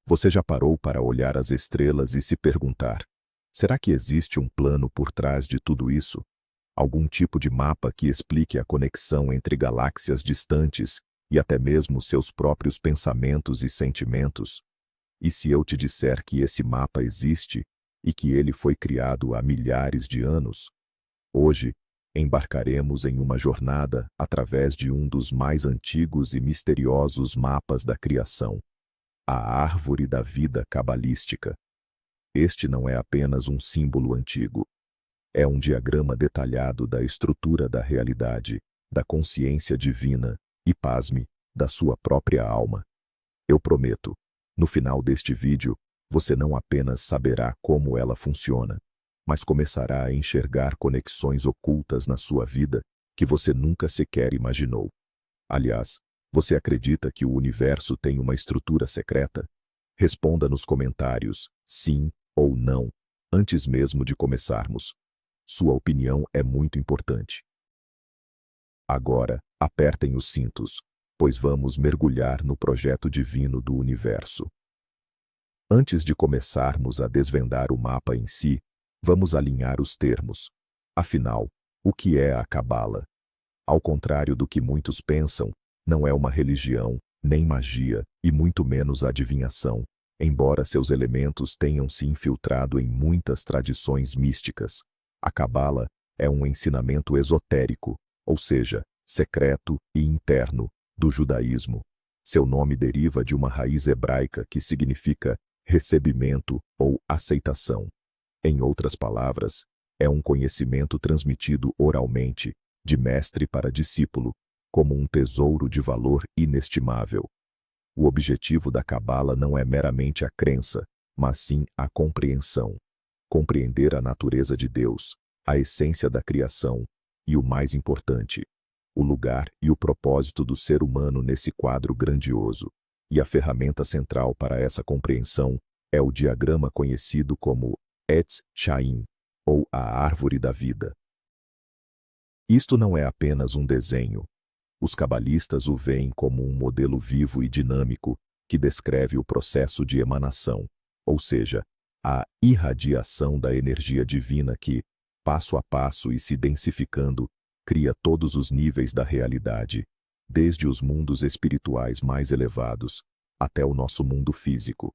Você já parou para olhar as estrelas e se perguntar: será que existe um plano por trás de tudo isso? Algum tipo de mapa que explique a conexão entre galáxias distantes e até mesmo seus próprios pensamentos e sentimentos? E se eu te disser que esse mapa existe e que ele foi criado há milhares de anos? Hoje, embarcaremos em uma jornada através de um dos mais antigos e misteriosos mapas da criação, a Árvore da Vida Cabalística. Este não é apenas um símbolo antigo. É um diagrama detalhado da estrutura da realidade, da consciência divina e, pasme, da sua própria alma. Eu prometo, no final deste vídeo, você não apenas saberá como ela funciona, mas começará a enxergar conexões ocultas na sua vida que você nunca sequer imaginou. Aliás, você acredita que o universo tem uma estrutura secreta? Responda nos comentários, sim ou não, antes mesmo de começarmos. Sua opinião é muito importante. Agora, apertem os cintos, pois vamos mergulhar no projeto divino do universo. Antes de começarmos a desvendar o mapa em si, vamos alinhar os termos. Afinal, o que é a Cabala? Ao contrário do que muitos pensam, não é uma religião, nem magia, e muito menos adivinhação, embora seus elementos tenham se infiltrado em muitas tradições místicas. A Cabala é um ensinamento esotérico, ou seja, secreto e interno, do judaísmo. Seu nome deriva de uma raiz hebraica que significa recebimento ou aceitação. Em outras palavras, é um conhecimento transmitido oralmente, de mestre para discípulo, como um tesouro de valor inestimável. O objetivo da Cabala não é meramente a crença, mas sim a compreensão. Compreender a natureza de Deus, a essência da criação e, o mais importante, o lugar e o propósito do ser humano nesse quadro grandioso. E a ferramenta central para essa compreensão é o diagrama conhecido como Etz Chaim, ou a Árvore da Vida. Isto não é apenas um desenho. Os cabalistas o veem como um modelo vivo e dinâmico que descreve o processo de emanação, ou seja, a irradiação da energia divina que, passo a passo e se densificando, cria todos os níveis da realidade, desde os mundos espirituais mais elevados até o nosso mundo físico.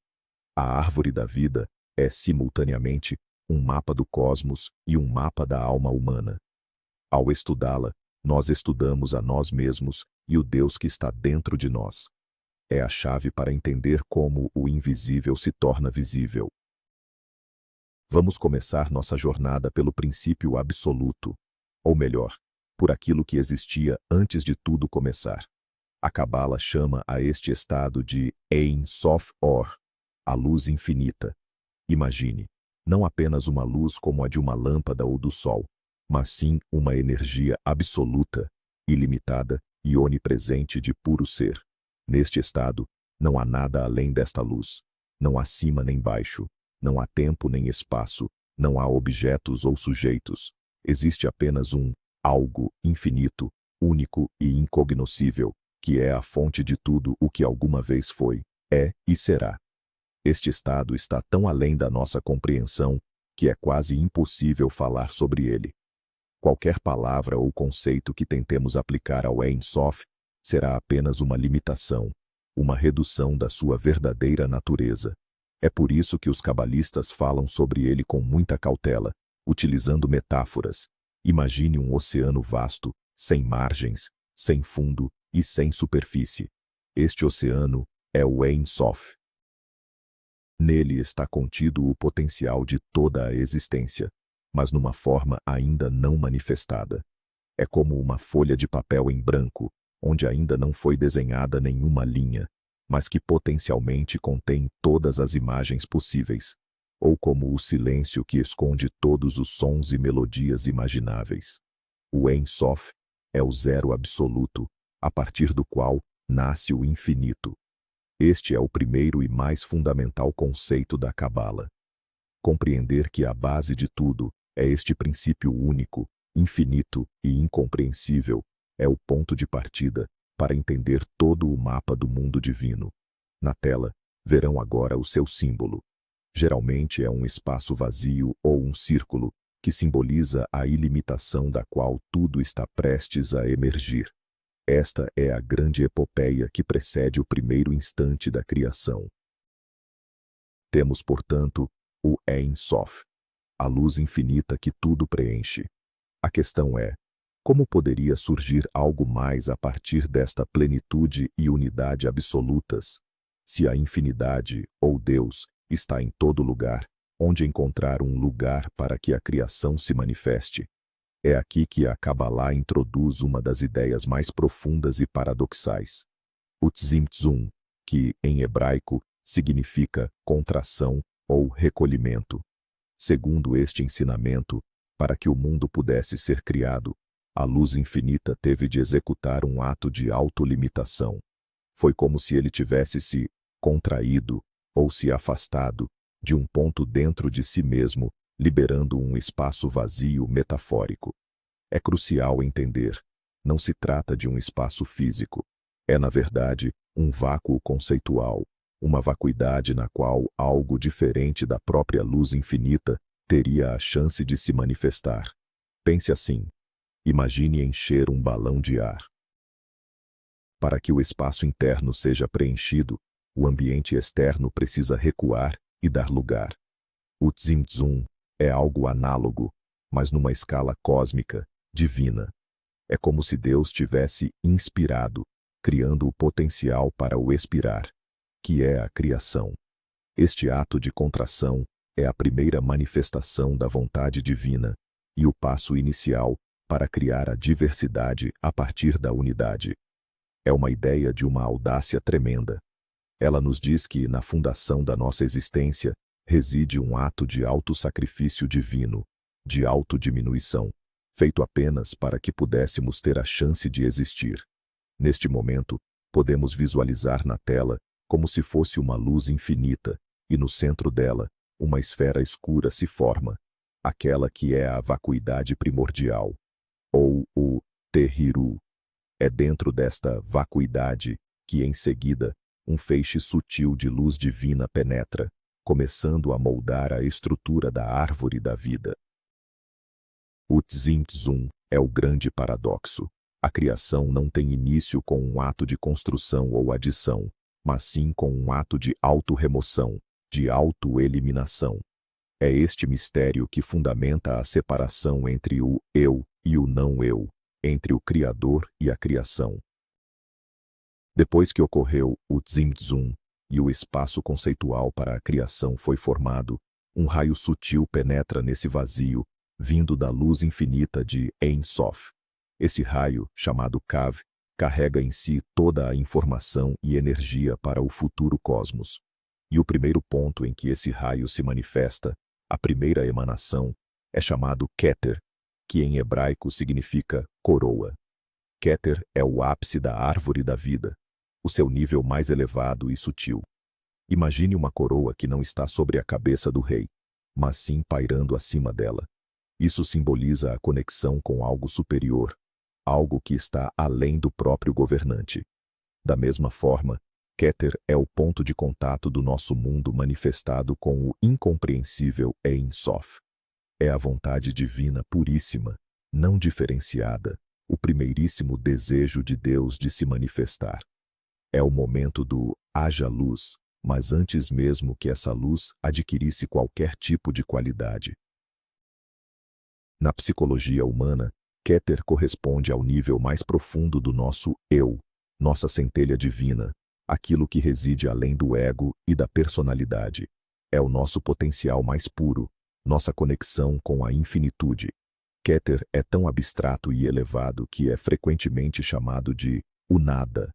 A Árvore da Vida é, simultaneamente, um mapa do cosmos e um mapa da alma humana. Ao estudá-la, nós estudamos a nós mesmos e o Deus que está dentro de nós. É a chave para entender como o invisível se torna visível. Vamos começar nossa jornada pelo princípio absoluto, ou melhor, por aquilo que existia antes de tudo começar. A Cabala chama a este estado de Ein Sof Or, a luz infinita. Imagine, não apenas uma luz como a de uma lâmpada ou do sol, mas sim uma energia absoluta, ilimitada e onipresente de puro ser. Neste estado, não há nada além desta luz. Não há cima nem baixo, não há tempo nem espaço, não há objetos ou sujeitos. Existe apenas um algo infinito, único e incognoscível, que é a fonte de tudo o que alguma vez foi, é e será. Este estado está tão além da nossa compreensão que é quase impossível falar sobre ele. Qualquer palavra ou conceito que tentemos aplicar ao Ein Sof será apenas uma limitação, uma redução da sua verdadeira natureza. É por isso que os cabalistas falam sobre ele com muita cautela, utilizando metáforas. Imagine um oceano vasto, sem margens, sem fundo e sem superfície. Este oceano é o Ein Sof. Nele está contido o potencial de toda a existência, mas numa forma ainda não manifestada. É como uma folha de papel em branco, onde ainda não foi desenhada nenhuma linha, mas que potencialmente contém todas as imagens possíveis, ou como o silêncio que esconde todos os sons e melodias imagináveis. O Ein Sof é o zero absoluto, a partir do qual nasce o infinito. Este é o primeiro e mais fundamental conceito da Cabala. Compreender que a base de tudo é este princípio único, infinito e incompreensível é o ponto de partida para entender todo o mapa do mundo divino. Na tela, verão agora o seu símbolo. Geralmente é um espaço vazio ou um círculo, que simboliza a ilimitação da qual tudo está prestes a emergir. Esta é a grande epopeia que precede o primeiro instante da criação. Temos, portanto, o Ein Sof, a luz infinita que tudo preenche. A questão é, como poderia surgir algo mais a partir desta plenitude e unidade absolutas? Se a infinidade, ou Deus, está em todo lugar, onde encontrar um lugar para que a criação se manifeste? É aqui que a Kabbalah introduz uma das ideias mais profundas e paradoxais. O Tzimtzum, que, em hebraico, significa contração ou recolhimento. Segundo este ensinamento, para que o mundo pudesse ser criado, a luz infinita teve de executar um ato de autolimitação. Foi como se ele tivesse se contraído ou se afastado de um ponto dentro de si mesmo, liberando um espaço vazio metafórico. É crucial entender, não se trata de um espaço físico. É, na verdade, um vácuo conceitual, uma vacuidade na qual algo diferente da própria luz infinita teria a chance de se manifestar. Pense assim. Imagine encher um balão de ar. Para que o espaço interno seja preenchido, o ambiente externo precisa recuar e dar lugar. O Tzimtzum é algo análogo, mas numa escala cósmica, divina. É como se Deus tivesse inspirado, criando o potencial para o expirar, que é a criação. Este ato de contração é a primeira manifestação da vontade divina e o passo inicial para criar a diversidade a partir da unidade. É uma ideia de uma audácia tremenda. Ela nos diz que, na fundação da nossa existência, reside um ato de autossacrifício divino, de autodiminuição, feito apenas para que pudéssemos ter a chance de existir. Neste momento, podemos visualizar na tela como se fosse uma luz infinita, e no centro dela, uma esfera escura se forma, aquela que é a vacuidade primordial, ou o Tehiru. É dentro desta vacuidade que, em seguida, um feixe sutil de luz divina penetra, começando a moldar a estrutura da árvore da vida. O Tzimtzum é o grande paradoxo. A criação não tem início com um ato de construção ou adição, mas sim com um ato de autorremoção, de autoeliminação. É este mistério que fundamenta a separação entre o eu e o não-eu, entre o Criador e a criação. Depois que ocorreu o Tzimtzum e o espaço conceitual para a criação foi formado, um raio sutil penetra nesse vazio, vindo da luz infinita de Ein Sof. Esse raio, chamado Kav, carrega em si toda a informação e energia para o futuro cosmos. E o primeiro ponto em que esse raio se manifesta, a primeira emanação, é chamado Keter, que em hebraico significa coroa. Keter é o ápice da árvore da vida, o seu nível mais elevado e sutil. Imagine uma coroa que não está sobre a cabeça do rei, mas sim pairando acima dela. Isso simboliza a conexão com algo superior, algo que está além do próprio governante. Da mesma forma, Keter é o ponto de contato do nosso mundo manifestado com o incompreensível Ein Sof. É a vontade divina puríssima, não diferenciada, o primeiríssimo desejo de Deus de se manifestar. É o momento do haja luz, mas antes mesmo que essa luz adquirisse qualquer tipo de qualidade. Na psicologia humana, Keter corresponde ao nível mais profundo do nosso eu, nossa centelha divina, aquilo que reside além do ego e da personalidade. É o nosso potencial mais puro, nossa conexão com a infinitude. Keter é tão abstrato e elevado que é frequentemente chamado de o nada,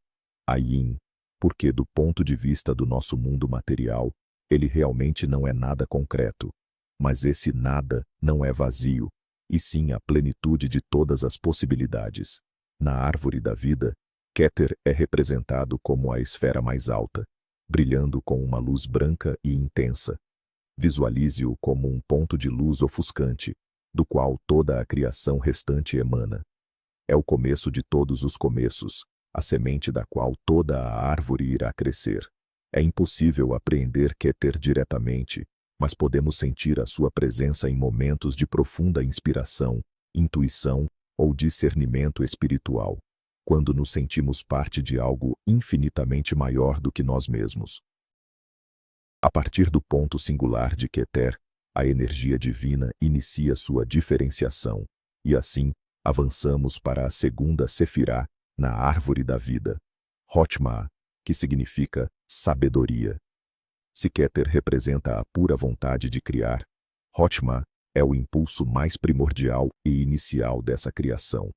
Ayin, porque do ponto de vista do nosso mundo material, ele realmente não é nada concreto. Mas esse nada não é vazio, e sim a plenitude de todas as possibilidades. Na árvore da vida, Keter é representado como a esfera mais alta, brilhando com uma luz branca e intensa. Visualize-o como um ponto de luz ofuscante, do qual toda a criação restante emana. É o começo de todos os começos, a semente da qual toda a árvore irá crescer. É impossível apreender Keter diretamente, mas podemos sentir a sua presença em momentos de profunda inspiração, intuição ou discernimento espiritual, quando nos sentimos parte de algo infinitamente maior do que nós mesmos. A partir do ponto singular de Keter, a energia divina inicia sua diferenciação, e assim, avançamos para a segunda Sefirá, na árvore da vida, Hotma, que significa sabedoria. Se Keter representa a pura vontade de criar, Hotma é o impulso mais primordial e inicial dessa criação.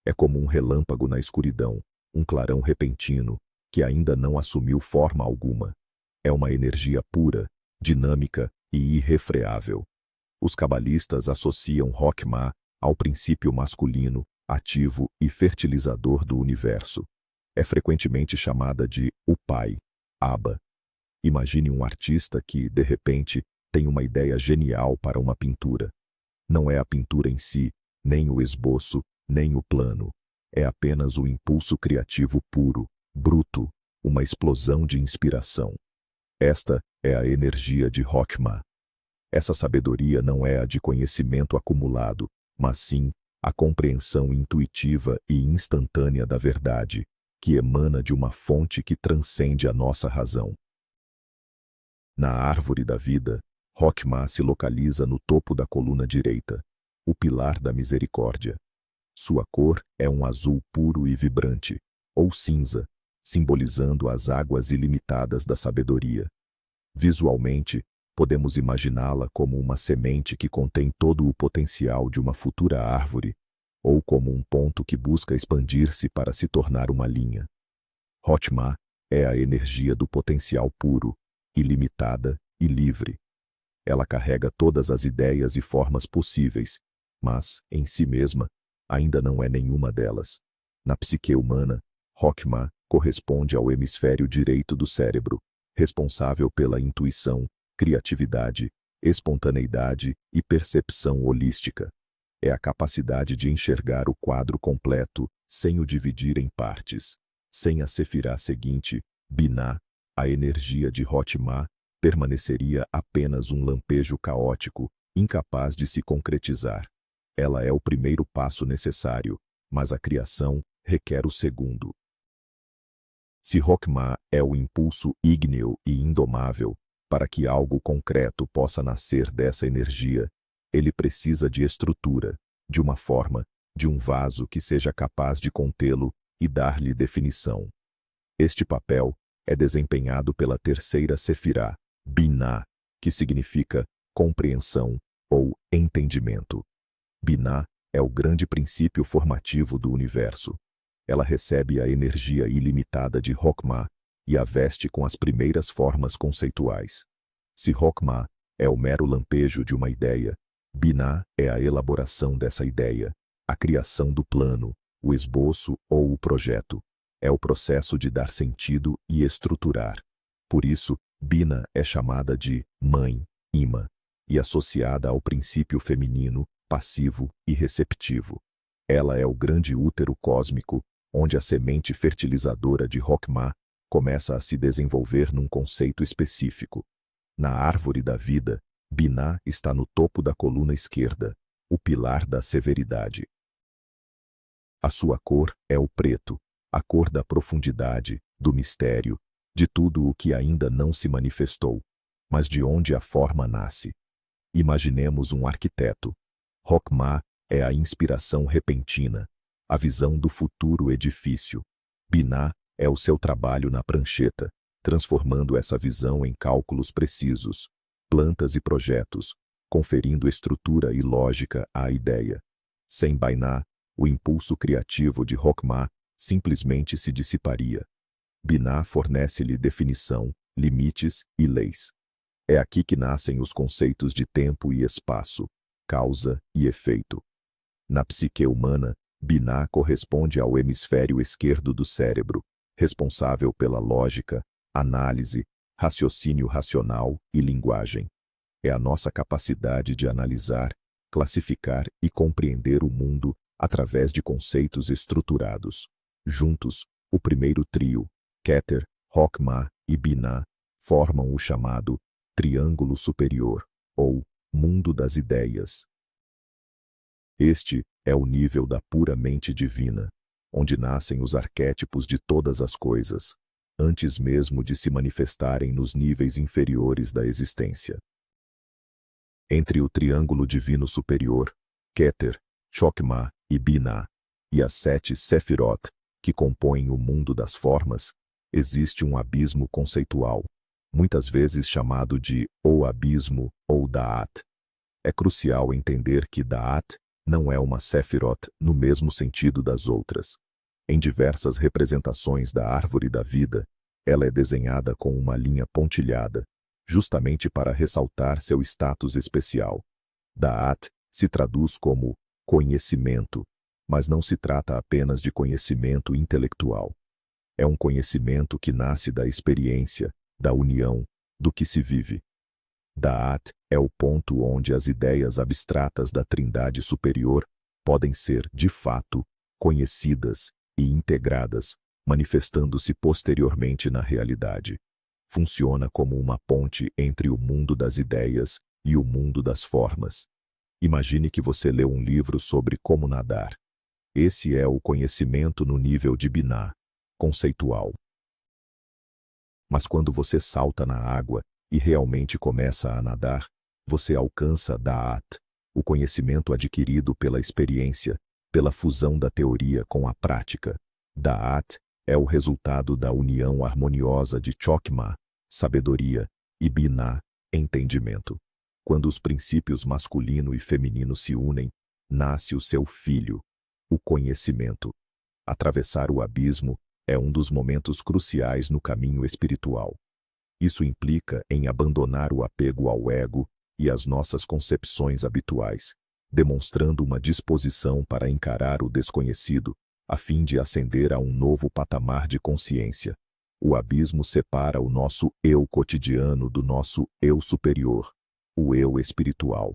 É como um relâmpago na escuridão, um clarão repentino, que ainda não assumiu forma alguma. É uma energia pura, dinâmica e irrefreável. Os cabalistas associam Hokmah ao princípio masculino, ativo e fertilizador do universo. É frequentemente chamada de o Pai, Abba. Imagine um artista que, de repente, tem uma ideia genial para uma pintura. Não é a pintura em si, nem o esboço, nem o plano. É apenas o impulso criativo puro, bruto, uma explosão de inspiração. Esta é a energia de Hokmah. Essa sabedoria não é a de conhecimento acumulado, mas sim a compreensão intuitiva e instantânea da verdade, que emana de uma fonte que transcende a nossa razão. Na árvore da vida, Hokmah se localiza no topo da coluna direita, o pilar da misericórdia. Sua cor é um azul puro e vibrante, ou cinza, simbolizando as águas ilimitadas da sabedoria. Visualmente, podemos imaginá-la como uma semente que contém todo o potencial de uma futura árvore, ou como um ponto que busca expandir-se para se tornar uma linha. Hokmah é a energia do potencial puro, ilimitada e livre. Ela carrega todas as ideias e formas possíveis, mas, em si mesma, ainda não é nenhuma delas. Na psique humana, Hokmah corresponde ao hemisfério direito do cérebro, responsável pela intuição, criatividade, espontaneidade e percepção holística. É a capacidade de enxergar o quadro completo, sem o dividir em partes. Sem a Sefirá seguinte, Binah, a energia de Hokmah permaneceria apenas um lampejo caótico, incapaz de se concretizar. Ela é o primeiro passo necessário, mas a criação requer o segundo. Se Hokmah é o impulso ígneo e indomável, para que algo concreto possa nascer dessa energia, ele precisa de estrutura, de uma forma, de um vaso que seja capaz de contê-lo e dar-lhe definição. Este papel é desempenhado pela terceira Sefirá, Binah, que significa compreensão ou entendimento. Binah é o grande princípio formativo do universo. Ela recebe a energia ilimitada de Hokmah e a veste com as primeiras formas conceituais. Se Hokmah é o mero lampejo de uma ideia, Binah é a elaboração dessa ideia, a criação do plano, o esboço ou o projeto. É o processo de dar sentido e estruturar. Por isso, Binah é chamada de mãe, Ima, e associada ao princípio feminino, passivo e receptivo. Ela é o grande útero cósmico, onde a semente fertilizadora de Hokmah começa a se desenvolver num conceito específico. Na árvore da vida, Binah está no topo da coluna esquerda, o pilar da severidade. A sua cor é o preto, a cor da profundidade, do mistério, de tudo o que ainda não se manifestou, mas de onde a forma nasce. Imaginemos um arquiteto. Hokmah é a inspiração repentina, a visão do futuro edifício. Binah é o seu trabalho na prancheta, transformando essa visão em cálculos precisos, plantas e projetos, conferindo estrutura e lógica à ideia. Sem Binah, o impulso criativo de Hokmah simplesmente se dissiparia. Binah fornece-lhe definição, limites e leis. É aqui que nascem os conceitos de tempo e espaço, causa e efeito. Na psique humana, Binah corresponde ao hemisfério esquerdo do cérebro, responsável pela lógica, análise, raciocínio racional e linguagem. É a nossa capacidade de analisar, classificar e compreender o mundo através de conceitos estruturados. Juntos, o primeiro trio, Keter, Hokmah e Binah, formam o chamado triângulo superior, ou mundo das ideias. Este é o nível da pura mente divina, onde nascem os arquétipos de todas as coisas, antes mesmo de se manifestarem nos níveis inferiores da existência. Entre o triângulo divino superior, Keter, Chokmah e Binah, e as 7 Sefirot, que compõem o mundo das formas, existe um abismo conceitual, muitas vezes chamado de o abismo ou Da'at. É crucial entender que Da'at não é uma Sefirot no mesmo sentido das outras. Em diversas representações da árvore da vida, ela é desenhada com uma linha pontilhada, justamente para ressaltar seu status especial. Da'at se traduz como conhecimento, mas não se trata apenas de conhecimento intelectual. É um conhecimento que nasce da experiência, da união, do que se vive. Da'at é o ponto onde as ideias abstratas da Trindade Superior podem ser, de fato, conhecidas e integradas, manifestando-se posteriormente na realidade. Funciona como uma ponte entre o mundo das ideias e o mundo das formas. Imagine que você leu um livro sobre como nadar. Esse é o conhecimento no nível de Binah, conceitual. Mas quando você salta na água e realmente começa a nadar, você alcança Da'at, o conhecimento adquirido pela experiência, pela fusão da teoria com a prática. Da'at é o resultado da união harmoniosa de Chokmah, sabedoria, e Binah, entendimento. Quando os princípios masculino e feminino se unem, nasce o seu filho, o conhecimento. Atravessar o abismo é um dos momentos cruciais no caminho espiritual. Isso implica em abandonar o apego ao ego e às nossas concepções habituais, demonstrando uma disposição para encarar o desconhecido, a fim de ascender a um novo patamar de consciência. O abismo separa o nosso eu cotidiano do nosso eu superior, o eu espiritual.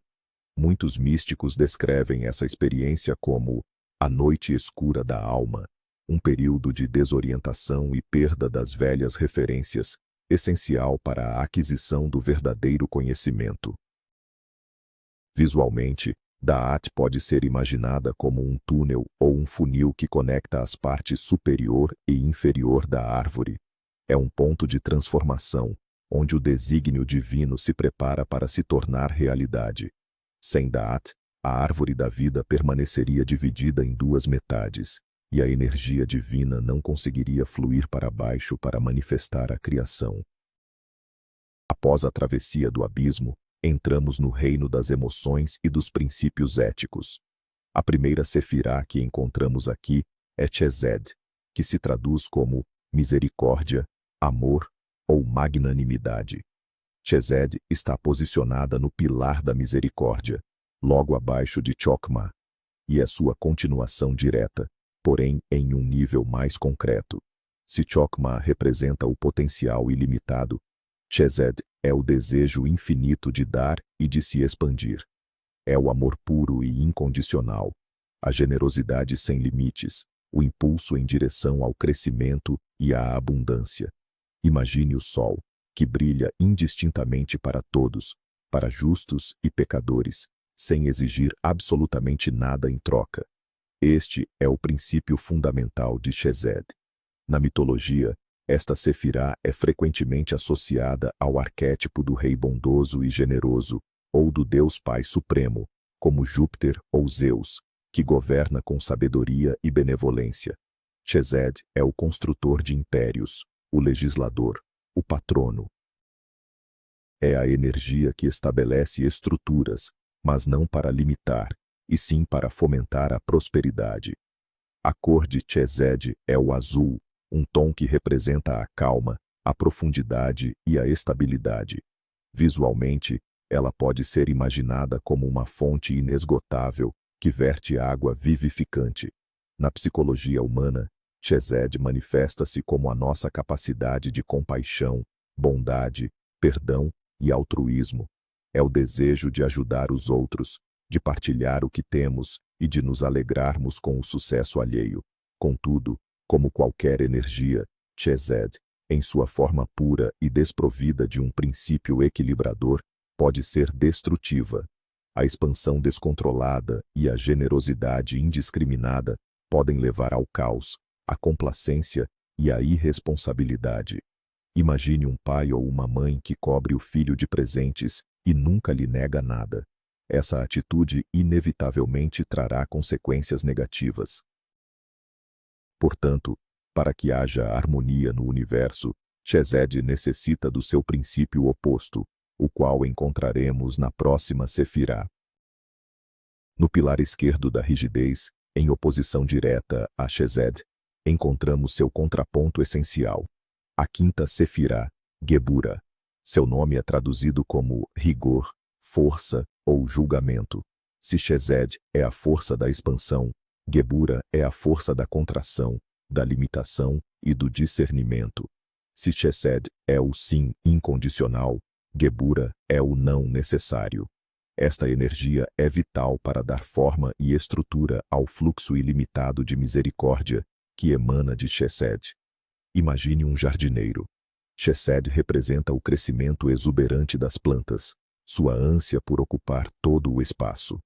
Muitos místicos descrevem essa experiência como a noite escura da alma, um período de desorientação e perda das velhas referências, essencial para a aquisição do verdadeiro conhecimento. Visualmente, Da'at pode ser imaginada como um túnel ou um funil que conecta as partes superior e inferior da árvore. É um ponto de transformação, onde o desígnio divino se prepara para se tornar realidade. Sem Da'at, a árvore da vida permaneceria dividida em duas metades, e a energia divina não conseguiria fluir para baixo para manifestar a criação. Após a travessia do abismo, entramos no reino das emoções e dos princípios éticos. A primeira sefirá que encontramos aqui é Chesed, que se traduz como misericórdia, amor ou magnanimidade. Chesed está posicionada no pilar da misericórdia, logo abaixo de Chokmah, e é sua continuação direta, porém em um nível mais concreto. Se Chokmah representa o potencial ilimitado, Chesed é o desejo infinito de dar e de se expandir. É o amor puro e incondicional, a generosidade sem limites, o impulso em direção ao crescimento e à abundância. Imagine o sol, que brilha indistintamente para todos, para justos e pecadores, sem exigir absolutamente nada em troca. Este é o princípio fundamental de Chesed. Na mitologia, esta sefirá é frequentemente associada ao arquétipo do rei bondoso e generoso, ou do Deus Pai Supremo, como Júpiter ou Zeus, que governa com sabedoria e benevolência. Chesed é o construtor de impérios, o legislador, o patrono. É a energia que estabelece estruturas, mas não para limitar, e sim para fomentar a prosperidade. A cor de Chesed é o azul, um tom que representa a calma, a profundidade e a estabilidade. Visualmente, ela pode ser imaginada como uma fonte inesgotável que verte água vivificante. Na psicologia humana, Chesed manifesta-se como a nossa capacidade de compaixão, bondade, perdão e altruísmo. É o desejo de ajudar os outros, de partilhar o que temos e de nos alegrarmos com o sucesso alheio. Contudo, como qualquer energia, Chesed em sua forma pura e desprovida de um princípio equilibrador, pode ser destrutiva. A expansão descontrolada e a generosidade indiscriminada podem levar ao caos, à complacência e à irresponsabilidade. Imagine um pai ou uma mãe que cobre o filho de presentes e nunca lhe nega nada. Essa atitude inevitavelmente trará consequências negativas. Portanto, para que haja harmonia no universo, Chesed necessita do seu princípio oposto, o qual encontraremos na próxima Sefirá. No pilar esquerdo da rigidez, em oposição direta a Chesed, encontramos seu contraponto essencial, a quinta Sefirá, Gebura. Seu nome é traduzido como rigor, força ou julgamento. Se Chesed é a força da expansão, Gebura é a força da contração, da limitação e do discernimento. Se Chesed é o sim incondicional, Gebura é o não necessário. Esta energia é vital para dar forma e estrutura ao fluxo ilimitado de misericórdia que emana de Chesed. Imagine um jardineiro. Chesed representa o crescimento exuberante das plantas, sua ânsia por ocupar todo o espaço.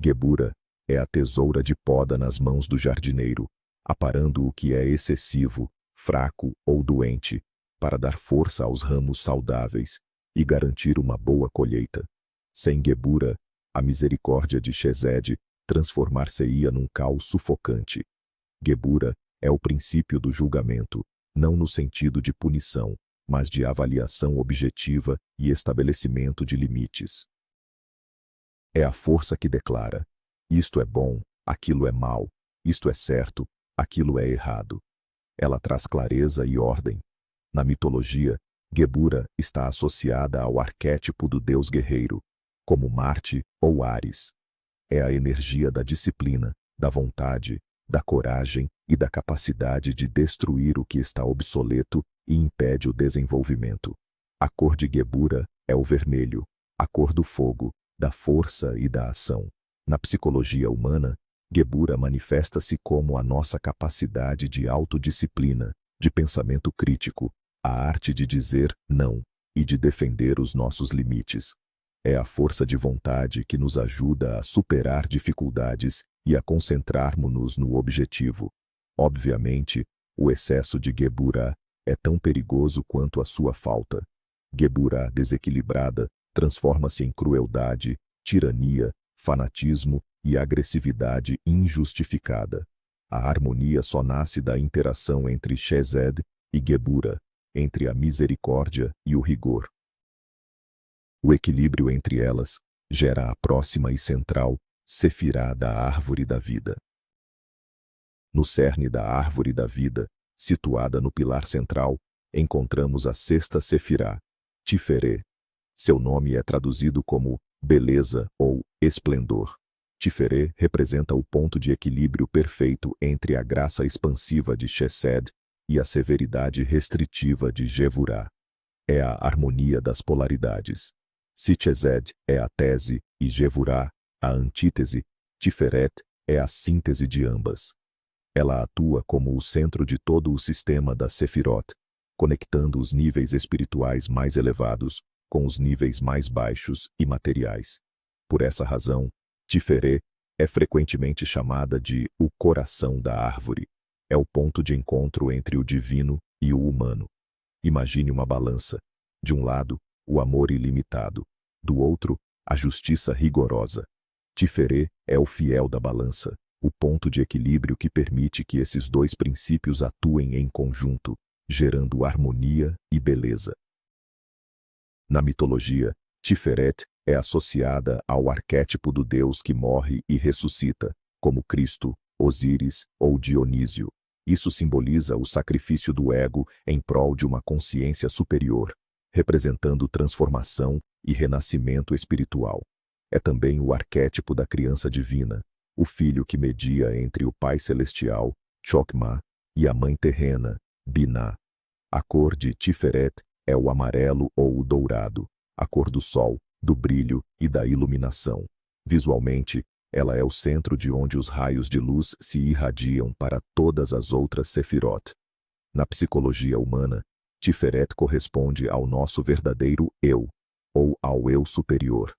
Gebura é a tesoura de poda nas mãos do jardineiro, aparando o que é excessivo, fraco ou doente, para dar força aos ramos saudáveis e garantir uma boa colheita. Sem Gebura, a misericórdia de Chesed transformar-se-ia num caos sufocante. Gebura é o princípio do julgamento, não no sentido de punição, mas de avaliação objetiva e estabelecimento de limites. É a força que declara: isto é bom, aquilo é mal, isto é certo, aquilo é errado. Ela traz clareza e ordem. Na mitologia, Gebura está associada ao arquétipo do deus guerreiro, como Marte ou Ares. É a energia da disciplina, da vontade, da coragem e da capacidade de destruir o que está obsoleto e impede o desenvolvimento. A cor de Gebura é o vermelho, a cor do fogo, da força e da ação. Na psicologia humana, Gebura manifesta-se como a nossa capacidade de autodisciplina, de pensamento crítico, a arte de dizer não e de defender os nossos limites. É a força de vontade que nos ajuda a superar dificuldades e a concentrarmos-nos no objetivo. Obviamente, o excesso de Gebura é tão perigoso quanto a sua falta. Gebura desequilibrada transforma-se em crueldade, tirania, fanatismo e agressividade injustificada. A harmonia só nasce da interação entre Chesed e Gebura, entre a misericórdia e o rigor. O equilíbrio entre elas gera a próxima e central Sefirá da árvore da vida. No cerne da árvore da vida, situada no pilar central, encontramos a sexta Sefirá, Tiferê. Seu nome é traduzido como beleza ou esplendor. Tiferê representa o ponto de equilíbrio perfeito entre a graça expansiva de Chesed e a severidade restritiva de Gevurá. É a harmonia das polaridades. Se Chesed é a tese e Gevurá a antítese, Tiferet é a síntese de ambas. Ela atua como o centro de todo o sistema da Sefirot, conectando os níveis espirituais mais elevados com os níveis mais baixos e materiais. Por essa razão, Tiferê é frequentemente chamada de o coração da árvore. É o ponto de encontro entre o divino e o humano. Imagine uma balança. De um lado, o amor ilimitado. Do outro, a justiça rigorosa. Tiferê é o fiel da balança, o ponto de equilíbrio que permite que esses dois princípios atuem em conjunto, gerando harmonia e beleza. Na mitologia, Tiferet é associada ao arquétipo do deus que morre e ressuscita, como Cristo, Osíris ou Dionísio. Isso simboliza o sacrifício do ego em prol de uma consciência superior, representando transformação e renascimento espiritual. É também o arquétipo da criança divina, o filho que media entre o Pai Celestial, Chokmah, e a Mãe Terrena, Binah. A cor de Tiferet é o amarelo ou o dourado, a cor do sol, do brilho e da iluminação. Visualmente, ela é o centro de onde os raios de luz se irradiam para todas as outras Sefirot. Na psicologia humana, Tiferet corresponde ao nosso verdadeiro eu, ou ao eu superior.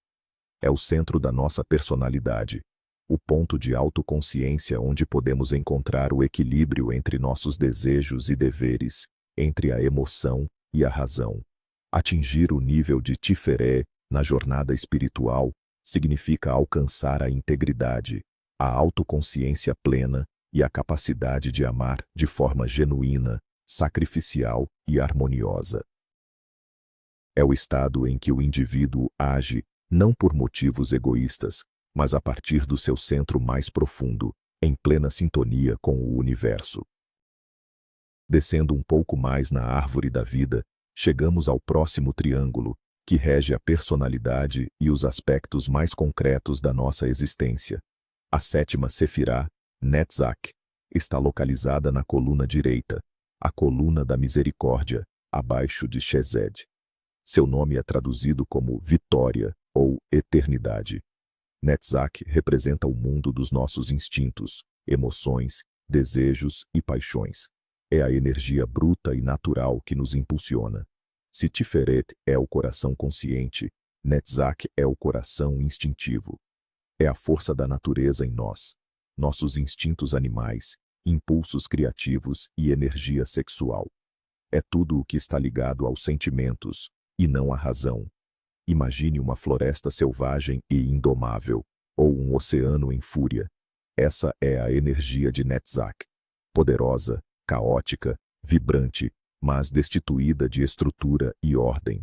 É o centro da nossa personalidade, o ponto de autoconsciência onde podemos encontrar o equilíbrio entre nossos desejos e deveres, entre a emoção e a razão. Atingir o nível de Tiferet na jornada espiritual significa alcançar a integridade, a autoconsciência plena e a capacidade de amar de forma genuína, sacrificial e harmoniosa. É o estado em que o indivíduo age não por motivos egoístas, mas a partir do seu centro mais profundo, em plena sintonia com o universo. Descendo um pouco mais na árvore da vida, chegamos ao próximo triângulo, que rege a personalidade e os aspectos mais concretos da nossa existência. A sétima Sefirá, Netzach, está localizada na coluna direita, a coluna da misericórdia, abaixo de Chesed. Seu nome é traduzido como vitória ou eternidade. Netzach representa o mundo dos nossos instintos, emoções, desejos e paixões. É a energia bruta e natural que nos impulsiona. Se Tiferet é o coração consciente, Netzach é o coração instintivo. É a força da natureza em nós, nossos instintos animais, impulsos criativos e energia sexual. É tudo o que está ligado aos sentimentos, e não à razão. Imagine uma floresta selvagem e indomável, ou um oceano em fúria. Essa é a energia de Netzach. Poderosa, caótica, vibrante, mas destituída de estrutura e ordem.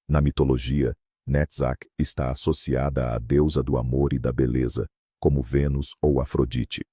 Na mitologia, Netzach está associada à deusa do amor e da beleza, como Vênus ou Afrodite.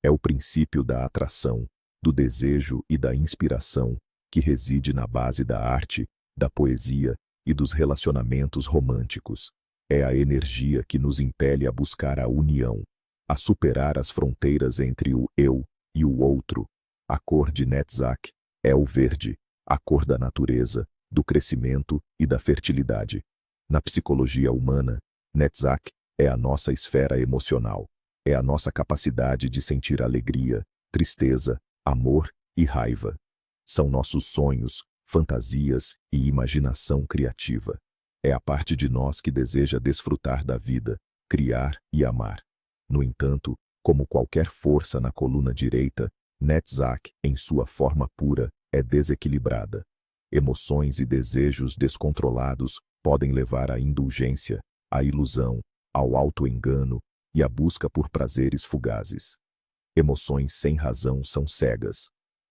É o princípio da atração, do desejo e da inspiração que reside na base da arte, da poesia e dos relacionamentos românticos. É a energia que nos impele a buscar a união, a superar as fronteiras entre o eu e o outro. A cor de Netzach é o verde, a cor da natureza, do crescimento e da fertilidade. Na psicologia humana, Netzach é a nossa esfera emocional. É a nossa capacidade de sentir alegria, tristeza, amor e raiva. São nossos sonhos, fantasias e imaginação criativa. É a parte de nós que deseja desfrutar da vida, criar e amar. No entanto, como qualquer força na coluna direita, Netzach, em sua forma pura, é desequilibrada. Emoções e desejos descontrolados podem levar à indulgência, à ilusão, ao auto-engano e à busca por prazeres fugazes. Emoções sem razão são cegas.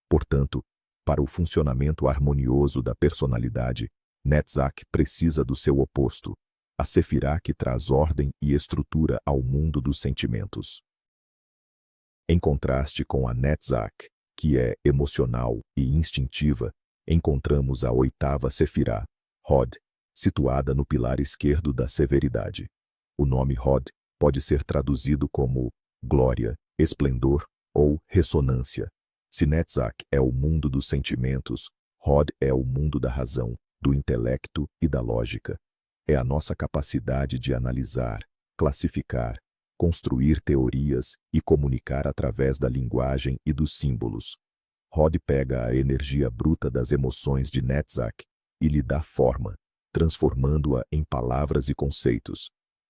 Portanto, para o funcionamento harmonioso da personalidade, Netzach precisa do seu oposto, a Sefirá que traz ordem e estrutura ao mundo dos sentimentos. Em contraste com a Netzach, que é emocional e instintiva, encontramos a oitava Sefirá, Hod, situada no pilar esquerdo da severidade. O nome Hod pode ser traduzido como glória, esplendor ou ressonância. Se Netzach é o mundo dos sentimentos, Hod é o mundo da razão, do intelecto e da lógica. É a nossa capacidade de analisar, classificar, construir teorias e comunicar através da linguagem e dos símbolos. Hod pega a energia bruta das emoções de Netzach e lhe dá forma, transformando-a em palavras e conceitos.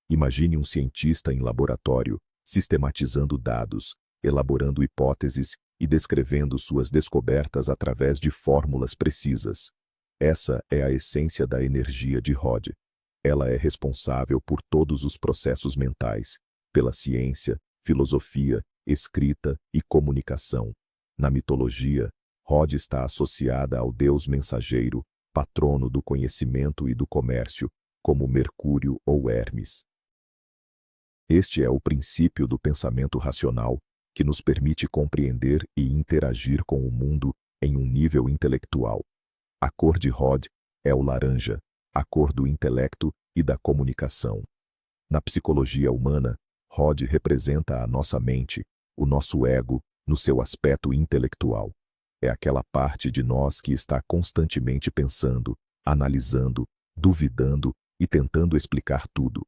Imagine um cientista em laboratório, sistematizando dados, elaborando hipóteses e descrevendo suas descobertas através de fórmulas precisas. Essa é a essência da energia de Hod. Ela é responsável por todos os processos mentais, pela ciência, filosofia, escrita e comunicação. Na mitologia, Hod está associada ao deus mensageiro, patrono do conhecimento e do comércio, como Mercúrio ou Hermes. Este é o princípio do pensamento racional, que nos permite compreender e interagir com o mundo em um nível intelectual. A cor de Hod é o laranja, a cor do intelecto e da comunicação. Na psicologia humana, Hod representa a nossa mente, o nosso ego, no seu aspecto intelectual. É aquela parte de nós que está constantemente pensando, analisando, duvidando e tentando explicar tudo.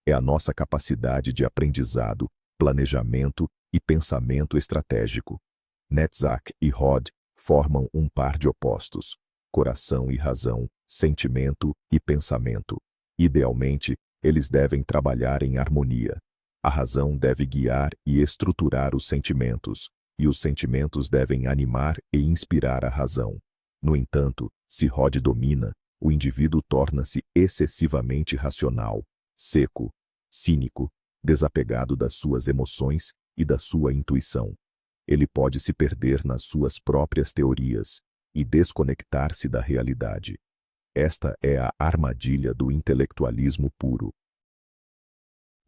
É a nossa capacidade de aprendizado, planejamento e pensamento estratégico. Netzach e Hod formam um par de opostos: coração e razão, sentimento e pensamento. Idealmente, eles devem trabalhar em harmonia. A razão deve guiar e estruturar os sentimentos, e os sentimentos devem animar e inspirar a razão. No entanto, se Rod domina, o indivíduo torna-se excessivamente racional, seco, cínico, desapegado das suas emoções e da sua intuição. Ele pode se perder nas suas próprias teorias e desconectar-se da realidade. Esta é a armadilha do intelectualismo puro.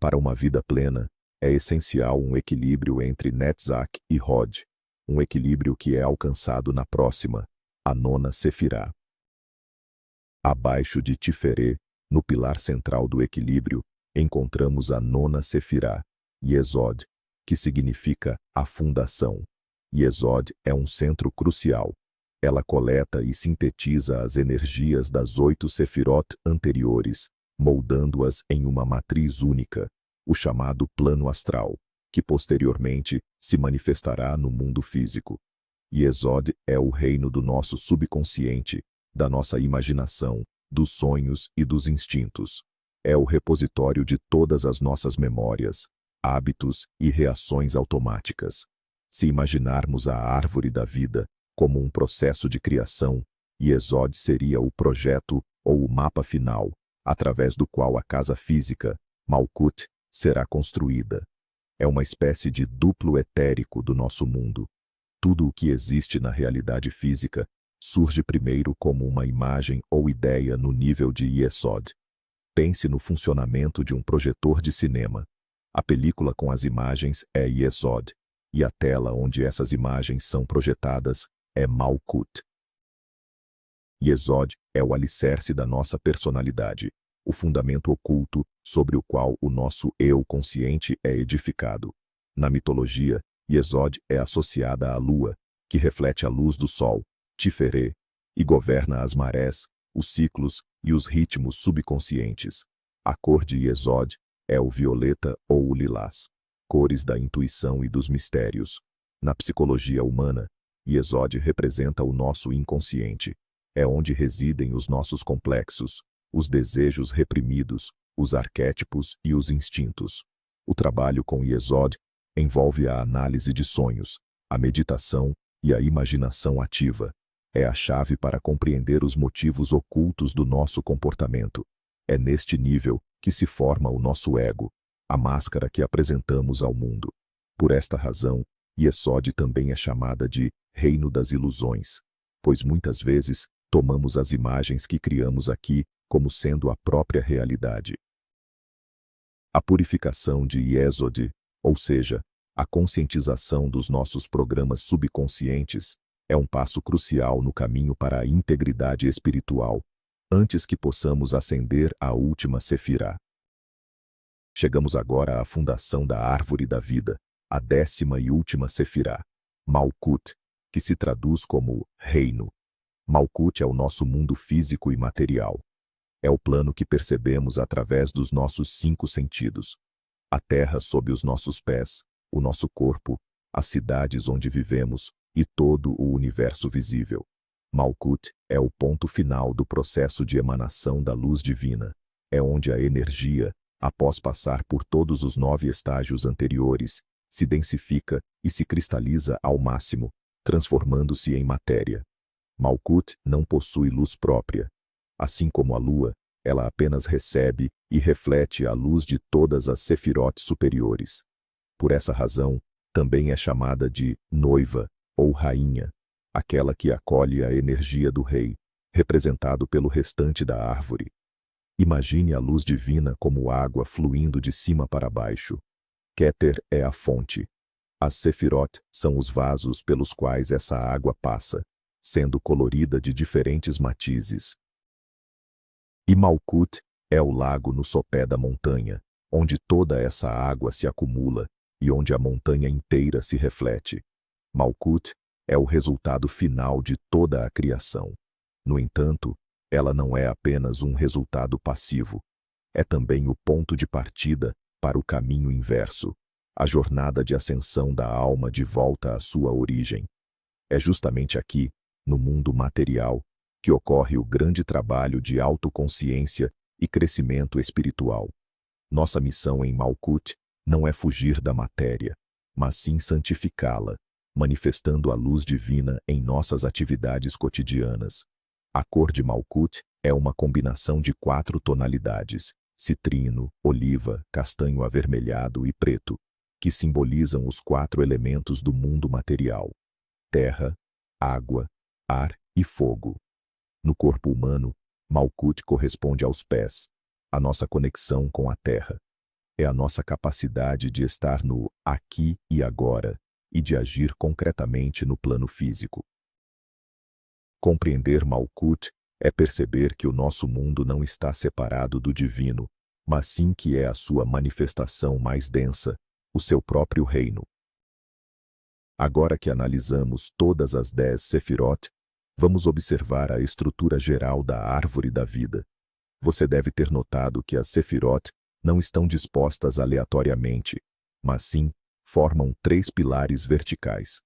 Para uma vida plena, é essencial um equilíbrio entre Netzach e Rod, um equilíbrio que é alcançado na próxima, a nona Sefirá. Abaixo de Tiferet, no pilar central do equilíbrio, encontramos a nona Sefirá, Yesod, que significa a fundação. Yesod é um centro crucial. Ela coleta e sintetiza as energias das 8 Sefirot anteriores, moldando-as em uma matriz única, o chamado plano astral, que posteriormente se manifestará no mundo físico. Yesod é o reino do nosso subconsciente, da nossa imaginação, dos sonhos e dos instintos. É o repositório de todas as nossas memórias, hábitos e reações automáticas. Se imaginarmos a árvore da vida como um processo de criação, Yesod seria o projeto ou o mapa final, através do qual a casa física, Malkut, será construída. É uma espécie de duplo etérico do nosso mundo. Tudo o que existe na realidade física surge primeiro como uma imagem ou ideia no nível de Yesod. Pense no funcionamento de um projetor de cinema. A película com as imagens é Yesod, e a tela onde essas imagens são projetadas é Malkut. Yesod é o alicerce da nossa personalidade, o fundamento oculto sobre o qual o nosso eu consciente é edificado. Na mitologia, Yesod é associada à lua, que reflete a luz do sol, Tiferet, e governa as marés, os ciclos e os ritmos subconscientes. A cor de Yesod é o violeta ou o lilás, cores da intuição e dos mistérios. Na psicologia humana, Yesod representa o nosso inconsciente. É onde residem os nossos complexos, os desejos reprimidos, os arquétipos e os instintos. O trabalho com Yesod envolve a análise de sonhos, a meditação e a imaginação ativa. É a chave para compreender os motivos ocultos do nosso comportamento. É neste nível que se forma o nosso ego, a máscara que apresentamos ao mundo. Por esta razão, Yesod também é chamada de reino das ilusões, pois muitas vezes tomamos as imagens que criamos aqui como sendo a própria realidade. A purificação de Yesod, ou seja, a conscientização dos nossos programas subconscientes, é um passo crucial no caminho para a integridade espiritual, antes que possamos ascender à última Sefirá. Chegamos agora à fundação da árvore da vida, a 10ª e última Sefirá, Malkut, que se traduz como reino. Malkut é o nosso mundo físico e material. É o plano que percebemos através dos nossos 5 sentidos. A terra sob os nossos pés, o nosso corpo, as cidades onde vivemos e todo o universo visível. Malkut é o ponto final do processo de emanação da luz divina. É onde a energia, após passar por todos os 9 estágios anteriores, se densifica e se cristaliza ao máximo, transformando-se em matéria. Malkut não possui luz própria. Assim como a lua, ela apenas recebe e reflete a luz de todas as Sefirot superiores. Por essa razão, também é chamada de noiva ou rainha, aquela que acolhe a energia do rei, representado pelo restante da árvore. Imagine a luz divina como água fluindo de cima para baixo. Keter é a fonte. As Sefirot são os vasos pelos quais essa água passa, sendo colorida de diferentes matizes. E Malkut é o lago no sopé da montanha, onde toda essa água se acumula e onde a montanha inteira se reflete. Malkut é o resultado final de toda a criação. No entanto, ela não é apenas um resultado passivo. É também o ponto de partida para o caminho inverso, a jornada de ascensão da alma de volta à sua origem. É justamente aqui, no mundo material, que ocorre o grande trabalho de autoconsciência e crescimento espiritual. Nossa missão em Malkuth não é fugir da matéria, mas sim santificá-la, manifestando a luz divina em nossas atividades cotidianas. A cor de Malkuth é uma combinação de 4 tonalidades: citrino, oliva, castanho avermelhado e preto, que simbolizam os 4 elementos do mundo material: terra, água, ar e fogo. No corpo humano, Malkuth corresponde aos pés, a nossa conexão com a terra. É a nossa capacidade de estar no aqui e agora e de agir concretamente no plano físico. Compreender Malkuth é perceber que o nosso mundo não está separado do divino, mas sim que é a sua manifestação mais densa, o seu próprio reino. Agora que analisamos todas as 10 Sefirot, vamos observar a estrutura geral da árvore da vida. Você deve ter notado que as Sefirot não estão dispostas aleatoriamente, mas sim formam 3 pilares verticais.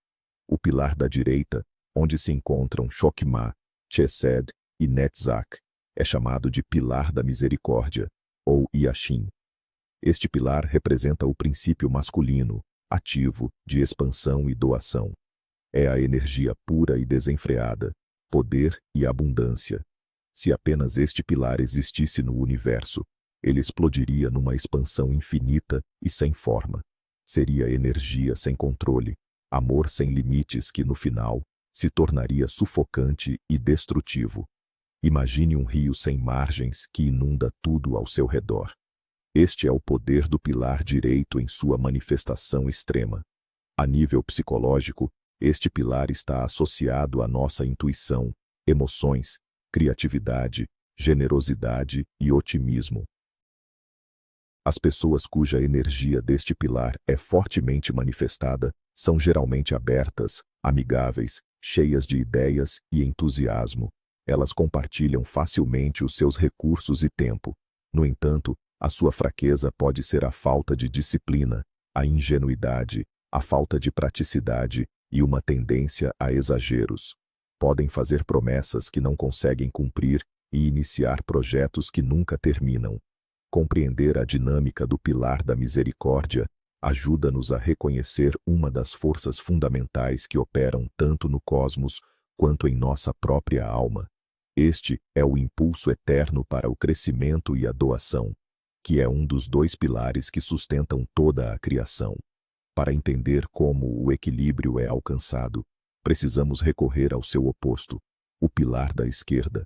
O pilar da direita, onde se encontram Chokmah, Chesed e Netzach, é chamado de pilar da misericórdia, ou Yashin. Este pilar representa o princípio masculino, ativo, de expansão e doação. É a energia pura e desenfreada, poder e abundância. Se apenas este pilar existisse no universo, ele explodiria numa expansão infinita e sem forma. Seria energia sem controle, amor sem limites que, no final, se tornaria sufocante e destrutivo. Imagine um rio sem margens que inunda tudo ao seu redor. Este é o poder do pilar direito em sua manifestação extrema. A nível psicológico, este pilar está associado à nossa intuição, emoções, criatividade, generosidade e otimismo. As pessoas cuja energia deste pilar é fortemente manifestada são geralmente abertas, amigáveis, cheias de ideias e entusiasmo. Elas compartilham facilmente os seus recursos e tempo. No entanto, a sua fraqueza pode ser a falta de disciplina, a ingenuidade, a falta de praticidade e uma tendência a exageros. Podem fazer promessas que não conseguem cumprir e iniciar projetos que nunca terminam. Compreender a dinâmica do pilar da misericórdia ajuda-nos a reconhecer uma das forças fundamentais que operam tanto no cosmos quanto em nossa própria alma. Este é o impulso eterno para o crescimento e a doação, que é um dos 2 pilares que sustentam toda a criação. Para entender como o equilíbrio é alcançado, precisamos recorrer ao seu oposto, o pilar da esquerda.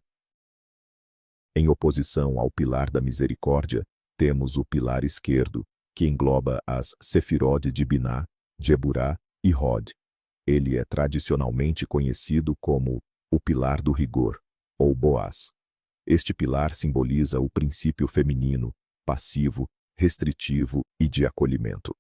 Em oposição ao pilar da misericórdia, temos o pilar esquerdo, que engloba as Sefirot de Biná, Jeburá e Hod. Ele é tradicionalmente conhecido como o pilar do rigor, ou Boaz. Este pilar simboliza o princípio feminino, passivo, restritivo e de acolhimento.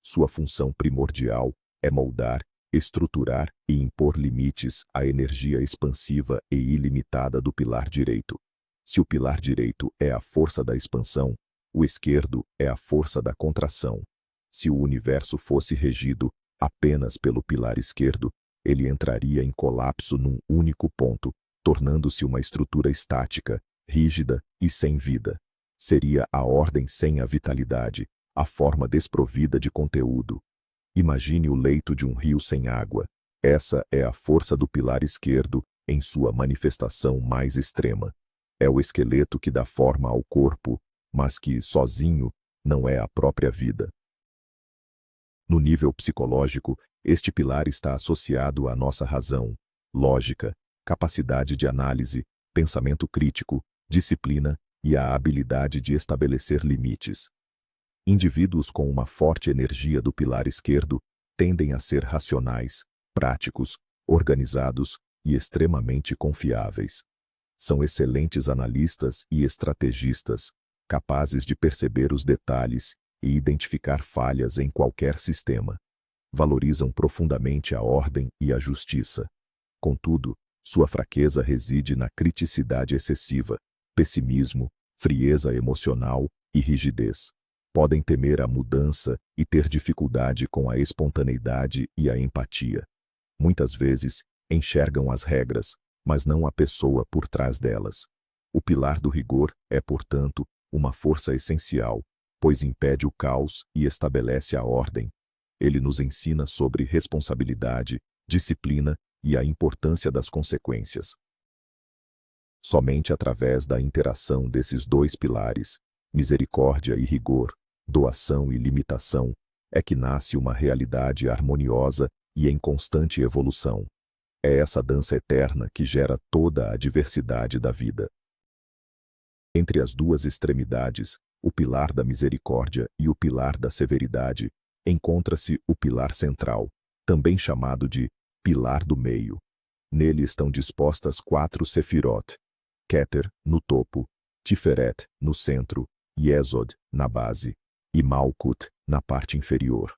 Sua função primordial é moldar, estruturar e impor limites à energia expansiva e ilimitada do pilar direito. Se o pilar direito é a força da expansão, o esquerdo é a força da contração. Se o universo fosse regido apenas pelo pilar esquerdo, ele entraria em colapso num único ponto, tornando-se uma estrutura estática, rígida e sem vida. Seria a ordem sem a vitalidade, a forma desprovida de conteúdo. Imagine o leito de um rio sem água. Essa é a força do pilar esquerdo em sua manifestação mais extrema. É o esqueleto que dá forma ao corpo, mas que, sozinho, não é a própria vida. No nível psicológico, este pilar está associado à nossa razão, lógica, capacidade de análise, pensamento crítico, disciplina e a habilidade de estabelecer limites. Indivíduos com uma forte energia do pilar esquerdo tendem a ser racionais, práticos, organizados e extremamente confiáveis. São excelentes analistas e estrategistas, capazes de perceber os detalhes e identificar falhas em qualquer sistema. Valorizam profundamente a ordem e a justiça. Contudo, sua fraqueza reside na criticidade excessiva, pessimismo, frieza emocional e rigidez. Podem temer a mudança e ter dificuldade com a espontaneidade e a empatia. Muitas vezes, enxergam as regras, mas não a pessoa por trás delas. O pilar do rigor é, portanto, uma força essencial, pois impede o caos e estabelece a ordem. Ele nos ensina sobre responsabilidade, disciplina e a importância das consequências. Somente através da interação desses dois pilares, misericórdia e rigor, doação e limitação, é que nasce uma realidade harmoniosa e em constante evolução. É essa dança eterna que gera toda a diversidade da vida. Entre as duas extremidades, o pilar da misericórdia e o pilar da severidade, encontra-se o pilar central, também chamado de pilar do meio. Nele estão dispostas 4 sefirot: Keter, no topo, Tiferet, no centro, Yesod, na base, e Malkut, na parte inferior.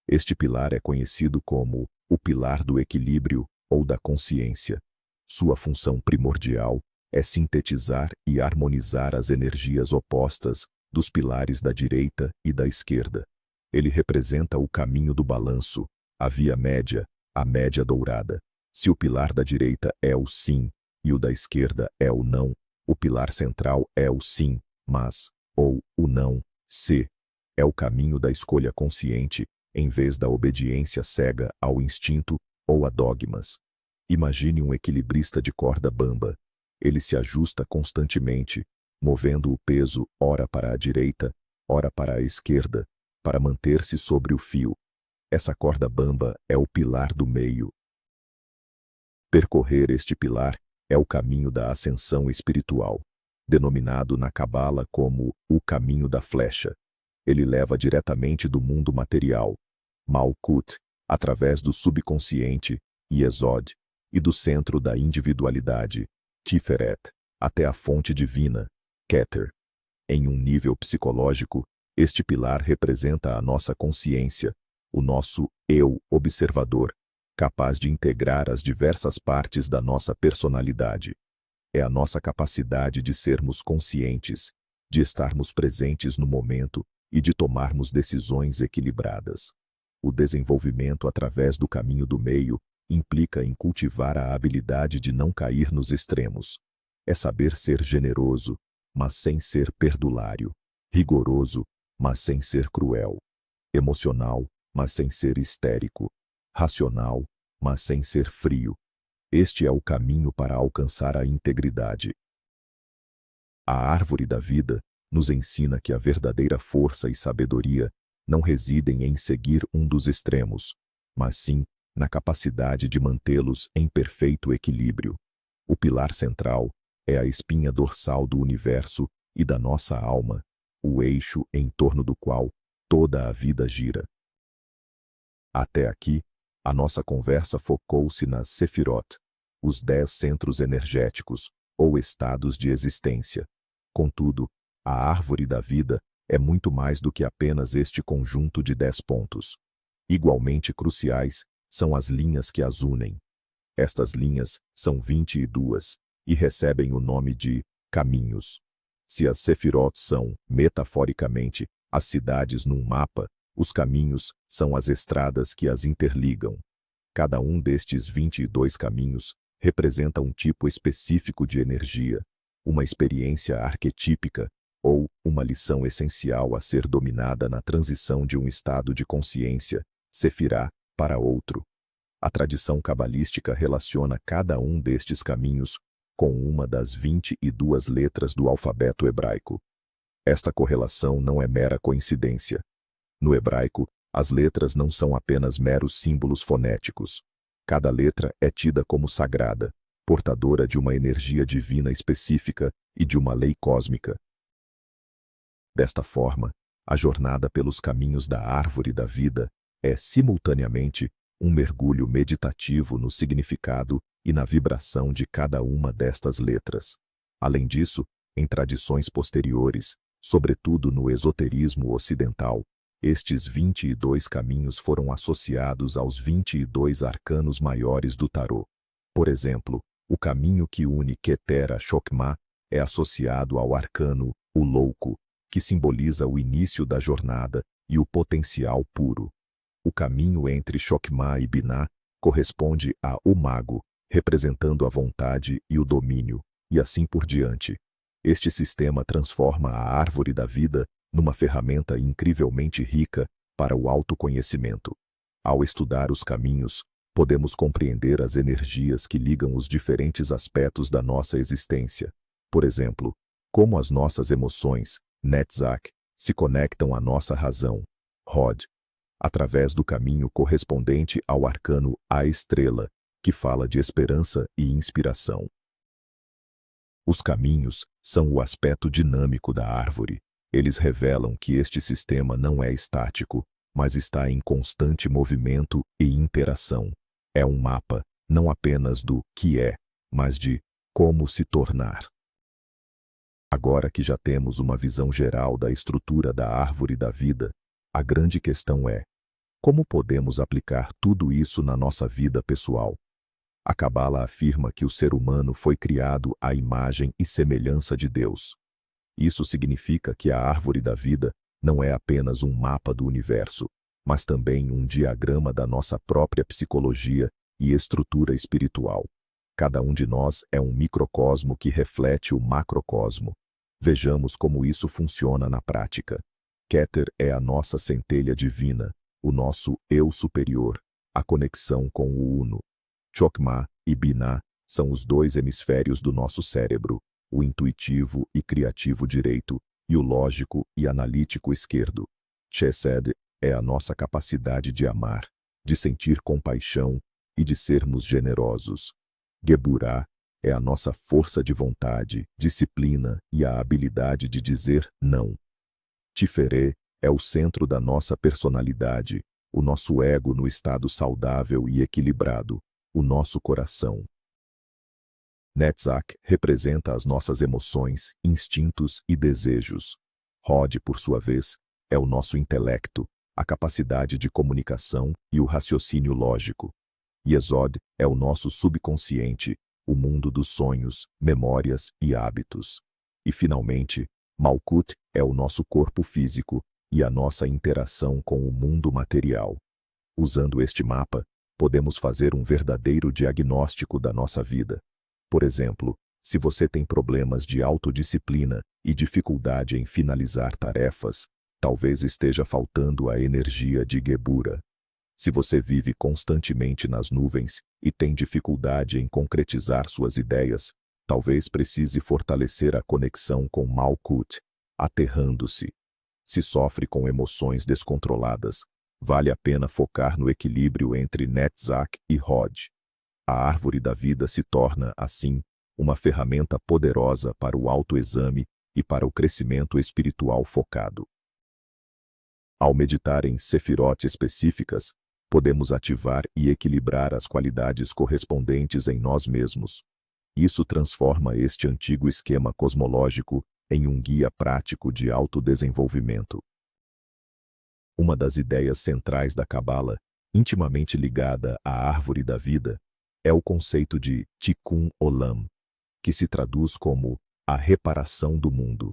Este pilar é conhecido como o pilar do equilíbrio ou da consciência. Sua função primordial é sintetizar e harmonizar as energias opostas dos pilares da direita e da esquerda. Ele representa o caminho do balanço, a via média, a média dourada. Se o pilar da direita é o sim e o da esquerda é o não, o pilar central é o sim, mas, ou o não, se. É o caminho da escolha consciente, em vez da obediência cega ao instinto ou a dogmas. Imagine um equilibrista de corda bamba. Ele se ajusta constantemente, movendo o peso ora para a direita, ora para a esquerda, para manter-se sobre o fio. Essa corda bamba é o pilar do meio. Percorrer este pilar é o caminho da ascensão espiritual, denominado na Cabala como o caminho da flecha. Ele leva diretamente do mundo material, Malkut, através do subconsciente, Yesod, e do centro da individualidade, Tiferet, até a fonte divina, Keter. Em um nível psicológico, este pilar representa a nossa consciência, o nosso eu observador, capaz de integrar as diversas partes da nossa personalidade. É a nossa capacidade de sermos conscientes, de estarmos presentes no momento e de tomarmos decisões equilibradas. O desenvolvimento através do caminho do meio implica em cultivar a habilidade de não cair nos extremos. É saber ser generoso, mas sem ser perdulário, rigoroso, mas sem ser cruel, emocional, mas sem ser histérico, racional, mas sem ser frio. Este é o caminho para alcançar a integridade. A árvore da vida nos ensina que a verdadeira força e sabedoria não residem em seguir um dos extremos, mas sim na capacidade de mantê-los em perfeito equilíbrio. O pilar central é a espinha dorsal do universo e da nossa alma, o eixo em torno do qual toda a vida gira. Até aqui, a nossa conversa focou-se nas Sefirot, os 10 centros energéticos, ou estados de existência. Contudo, a árvore da vida é muito mais do que apenas este conjunto de 10 pontos. Igualmente cruciais são as linhas que as unem. Estas linhas são 22 e recebem o nome de caminhos. Se as Sefirot são, metaforicamente, as cidades num mapa, os caminhos são as estradas que as interligam. Cada um destes 22 caminhos representa um tipo específico de energia, uma experiência arquetípica ou uma lição essencial a ser dominada na transição de um estado de consciência, Sefirá, para outro. A tradição cabalística relaciona cada um destes caminhos com uma das 22 letras do alfabeto hebraico. Esta correlação não é mera coincidência. No hebraico, as letras não são apenas meros símbolos fonéticos. Cada letra é tida como sagrada, portadora de uma energia divina específica e de uma lei cósmica. Desta forma, a jornada pelos caminhos da árvore da vida é, simultaneamente, um mergulho meditativo no significado e na vibração de cada uma destas letras. Além disso, em tradições posteriores, sobretudo no esoterismo ocidental, estes 22 caminhos foram associados aos 22 arcanos maiores do tarô. Por exemplo, o caminho que une Keter a Chokmah é associado ao arcano, o louco, que simboliza o início da jornada e o potencial puro. O caminho entre Chokmah e Binah corresponde a o mago, representando a vontade e o domínio, e assim por diante. Este sistema transforma a árvore da vida numa ferramenta incrivelmente rica para o autoconhecimento. Ao estudar os caminhos, podemos compreender as energias que ligam os diferentes aspectos da nossa existência. Por exemplo, como as nossas emoções, Netzach, se conectam à nossa razão, Hod, através do caminho correspondente ao arcano A Estrela, que fala de esperança e inspiração. Os caminhos são o aspecto dinâmico da árvore. Eles revelam que este sistema não é estático, mas está em constante movimento e interação. É um mapa, não apenas do que é, mas de como se tornar. Agora que já temos uma visão geral da estrutura da árvore da vida, a grande questão é: como podemos aplicar tudo isso na nossa vida pessoal? A Cabala afirma que o ser humano foi criado à imagem e semelhança de Deus. Isso significa que a árvore da vida não é apenas um mapa do universo, mas também um diagrama da nossa própria psicologia e estrutura espiritual. Cada um de nós é um microcosmo que reflete o macrocosmo. Vejamos como isso funciona na prática. Keter é a nossa centelha divina, o nosso eu superior, a conexão com o Uno. Chokmah e Binah são os dois hemisférios do nosso cérebro, o intuitivo e criativo direito e o lógico e analítico esquerdo. Chesed é a nossa capacidade de amar, de sentir compaixão e de sermos generosos. Geburah é a nossa força de vontade, disciplina e a habilidade de dizer não. Tiferet é o centro da nossa personalidade, o nosso ego no estado saudável e equilibrado, o nosso coração. Netzach representa as nossas emoções, instintos e desejos. Hod, por sua vez, é o nosso intelecto, a capacidade de comunicação e o raciocínio lógico. Yesod é o nosso subconsciente, o mundo dos sonhos, memórias e hábitos. E, finalmente, Malkut é o nosso corpo físico e a nossa interação com o mundo material. Usando este mapa, podemos fazer um verdadeiro diagnóstico da nossa vida. Por exemplo, se você tem problemas de autodisciplina e dificuldade em finalizar tarefas, talvez esteja faltando a energia de Geburah. Se você vive constantemente nas nuvens e tem dificuldade em concretizar suas ideias, talvez precise fortalecer a conexão com Malkut, aterrando-se. Se sofre com emoções descontroladas, vale a pena focar no equilíbrio entre Netzach e Hod. A árvore da vida se torna, assim, uma ferramenta poderosa para o autoexame e para o crescimento espiritual focado. Ao meditar em sefirot específicas, podemos ativar e equilibrar as qualidades correspondentes em nós mesmos. Isso transforma este antigo esquema cosmológico em um guia prático de autodesenvolvimento. Uma das ideias centrais da Cabala, intimamente ligada à árvore da vida, é o conceito de Tikkun Olam, que se traduz como a reparação do mundo.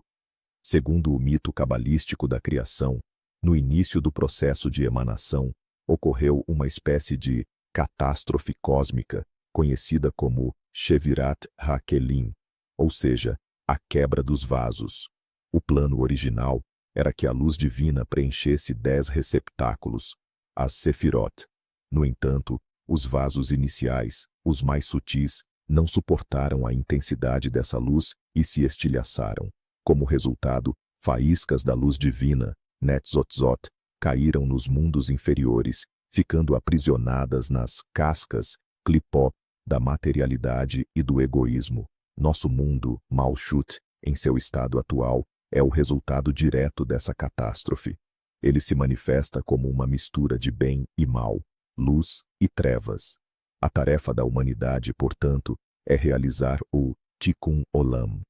Segundo o mito cabalístico da criação, no início do processo de emanação, ocorreu uma espécie de catástrofe cósmica, conhecida como Shevirat HaKelim, ou seja, a quebra dos vasos. O plano original era que a luz divina preenchesse 10 receptáculos, as Sefirot. No entanto, os vasos iniciais, os mais sutis, não suportaram a intensidade dessa luz e se estilhaçaram. Como resultado, faíscas da luz divina, Netzotzot, caíram nos mundos inferiores, ficando aprisionadas nas cascas, Klipot, da materialidade e do egoísmo. Nosso mundo, Malchut, em seu estado atual, é o resultado direto dessa catástrofe. Ele se manifesta como uma mistura de bem e mal, luz e trevas. A tarefa da humanidade, portanto, é realizar o Tikkun Olam.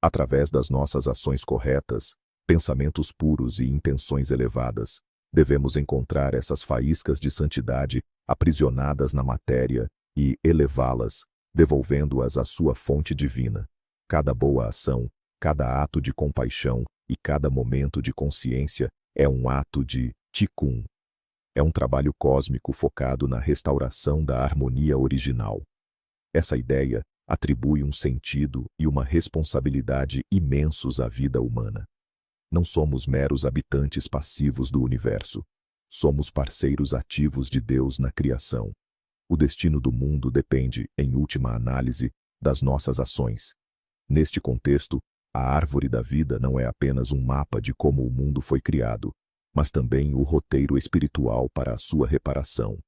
Através das nossas ações corretas, pensamentos puros e intenções elevadas, devemos encontrar essas faíscas de santidade aprisionadas na matéria e elevá-las, devolvendo-as à sua fonte divina. Cada boa ação, cada ato de compaixão e cada momento de consciência é um ato de Tikkun. É um trabalho cósmico focado na restauração da harmonia original. Essa ideia atribui um sentido e uma responsabilidade imensos à vida humana. Não somos meros habitantes passivos do universo. Somos parceiros ativos de Deus na criação. O destino do mundo depende, em última análise, das nossas ações. Neste contexto, a árvore da vida não é apenas um mapa de como o mundo foi criado, mas também o roteiro espiritual para a sua reparação.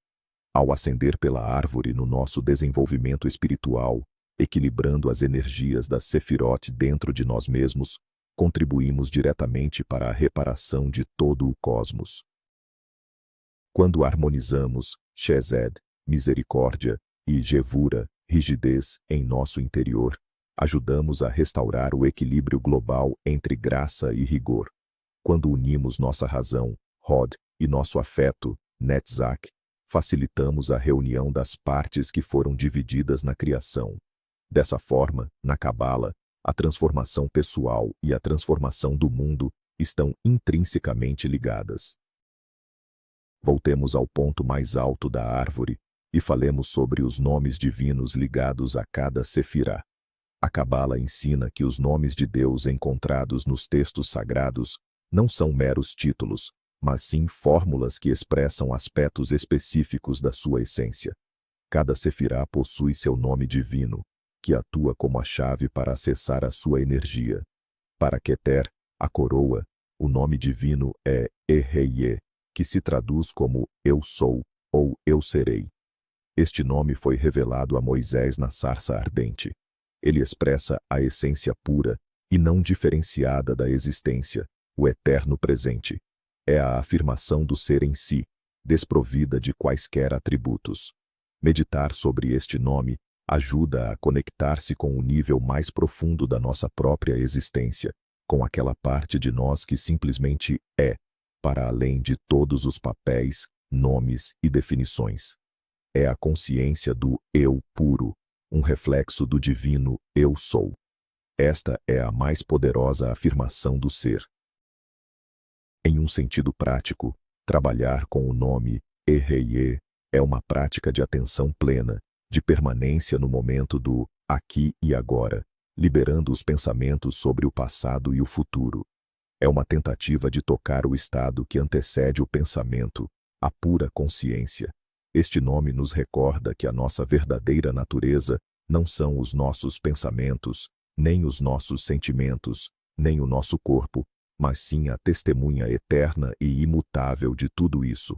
Ao ascender pela árvore no nosso desenvolvimento espiritual, equilibrando as energias da Sefirot dentro de nós mesmos, contribuímos diretamente para a reparação de todo o cosmos. Quando harmonizamos Chesed, misericórdia, e Gevura, rigidez, em nosso interior, ajudamos a restaurar o equilíbrio global entre graça e rigor. Quando unimos nossa razão, Hod, e nosso afeto, Netzach, facilitamos a reunião das partes que foram divididas na criação. Dessa forma, na Cabala, a transformação pessoal e a transformação do mundo estão intrinsecamente ligadas. Voltemos ao ponto mais alto da árvore e falemos sobre os nomes divinos ligados a cada sefirá. A Cabala ensina que os nomes de Deus encontrados nos textos sagrados não são meros títulos, mas sim fórmulas que expressam aspectos específicos da sua essência. Cada sefirá possui seu nome divino, que atua como a chave para acessar a sua energia. Para Keter, a coroa, o nome divino é Eheye, que se traduz como Eu Sou, ou Eu Serei. Este nome foi revelado a Moisés na sarça ardente. Ele expressa a essência pura e não diferenciada da existência, o eterno presente. É a afirmação do ser em si, desprovida de quaisquer atributos. Meditar sobre este nome ajuda a conectar-se com o nível mais profundo da nossa própria existência, com aquela parte de nós que simplesmente é, para além de todos os papéis, nomes e definições. É a consciência do Eu puro, um reflexo do divino Eu Sou. Esta é a mais poderosa afirmação do ser. Em um sentido prático, trabalhar com o nome Eheye é uma prática de atenção plena, de permanência no momento do aqui e agora, liberando os pensamentos sobre o passado e o futuro. É uma tentativa de tocar o estado que antecede o pensamento, a pura consciência. Este nome nos recorda que a nossa verdadeira natureza não são os nossos pensamentos, nem os nossos sentimentos, nem o nosso corpo, mas sim a testemunha eterna e imutável de tudo isso,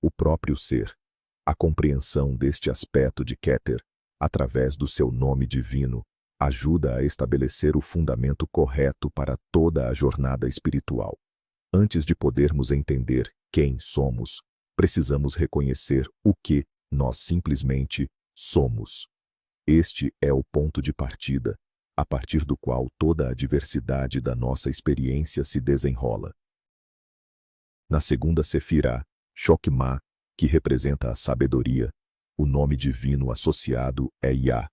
o próprio ser. A compreensão deste aspecto de Keter, através do seu nome divino, ajuda a estabelecer o fundamento correto para toda a jornada espiritual. Antes de podermos entender quem somos, precisamos reconhecer o que nós simplesmente somos. Este é o ponto de partida, a partir do qual toda a diversidade da nossa experiência se desenrola. Na segunda sefirá, Chokmah, que representa a sabedoria, o nome divino associado é Yah.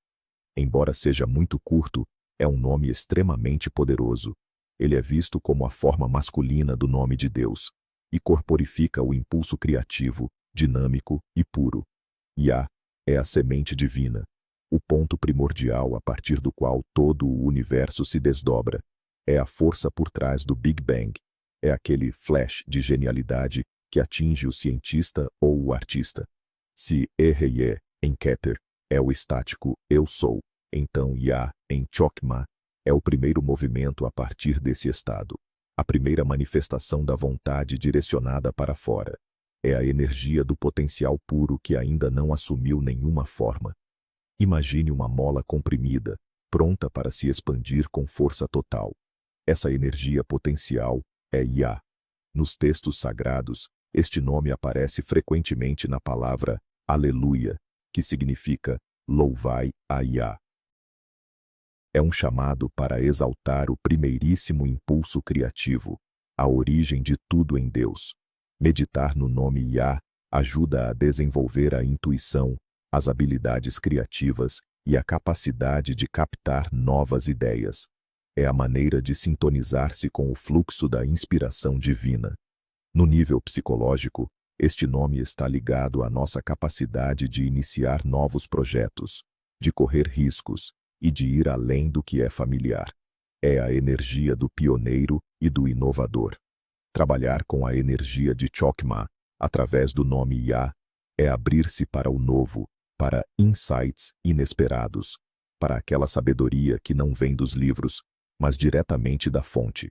Embora seja muito curto, é um nome extremamente poderoso. Ele é visto como a forma masculina do nome de Deus e corporifica o impulso criativo, dinâmico e puro. Yah é a semente divina, o ponto primordial a partir do qual todo o universo se desdobra. É a força por trás do Big Bang. É aquele flash de genialidade que atinge o cientista ou o artista. Se Eheye, em Keter, é o estático Eu Sou, então Yah, em Chokmah, é o primeiro movimento a partir desse estado. A primeira manifestação da vontade direcionada para fora. É a energia do potencial puro que ainda não assumiu nenhuma forma. Imagine uma mola comprimida, pronta para se expandir com força total. Essa energia potencial é Yah. Nos textos sagrados, este nome aparece frequentemente na palavra Aleluia, que significa louvai a Yah. É um chamado para exaltar o primeiríssimo impulso criativo, a origem de tudo em Deus. Meditar no nome Yah ajuda a desenvolver a intuição, as habilidades criativas e a capacidade de captar novas ideias. É a maneira de sintonizar-se com o fluxo da inspiração divina. No nível psicológico, Este nome está ligado à nossa capacidade de iniciar novos projetos, de correr riscos e de ir além do que é familiar. É a energia do pioneiro e do inovador. Trabalhar com a energia de Chokmah, através do nome Yah, é abrir-se para o novo, para insights inesperados, para aquela sabedoria que não vem dos livros, mas diretamente da fonte.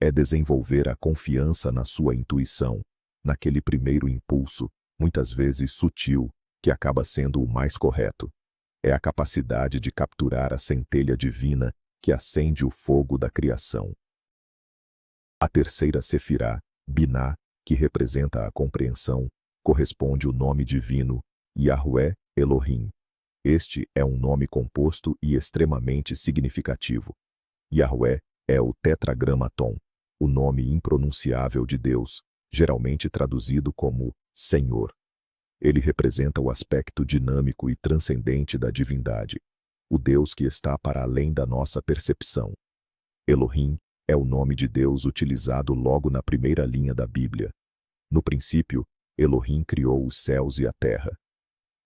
É desenvolver a confiança na sua intuição, naquele primeiro impulso, muitas vezes sutil, que acaba sendo o mais correto. É a capacidade de capturar a centelha divina que acende o fogo da criação. A terceira Sefirá, Binah, que representa a compreensão, corresponde o nome divino, Yahweh Elohim. Este é um nome composto e extremamente significativo. Yahweh é o tetragramaton, o nome impronunciável de Deus, geralmente traduzido como Senhor. Ele representa o aspecto dinâmico e transcendente da divindade, o Deus que está para além da nossa percepção. Elohim é o nome de Deus utilizado logo na primeira linha da Bíblia. No princípio, Elohim criou os céus e a terra.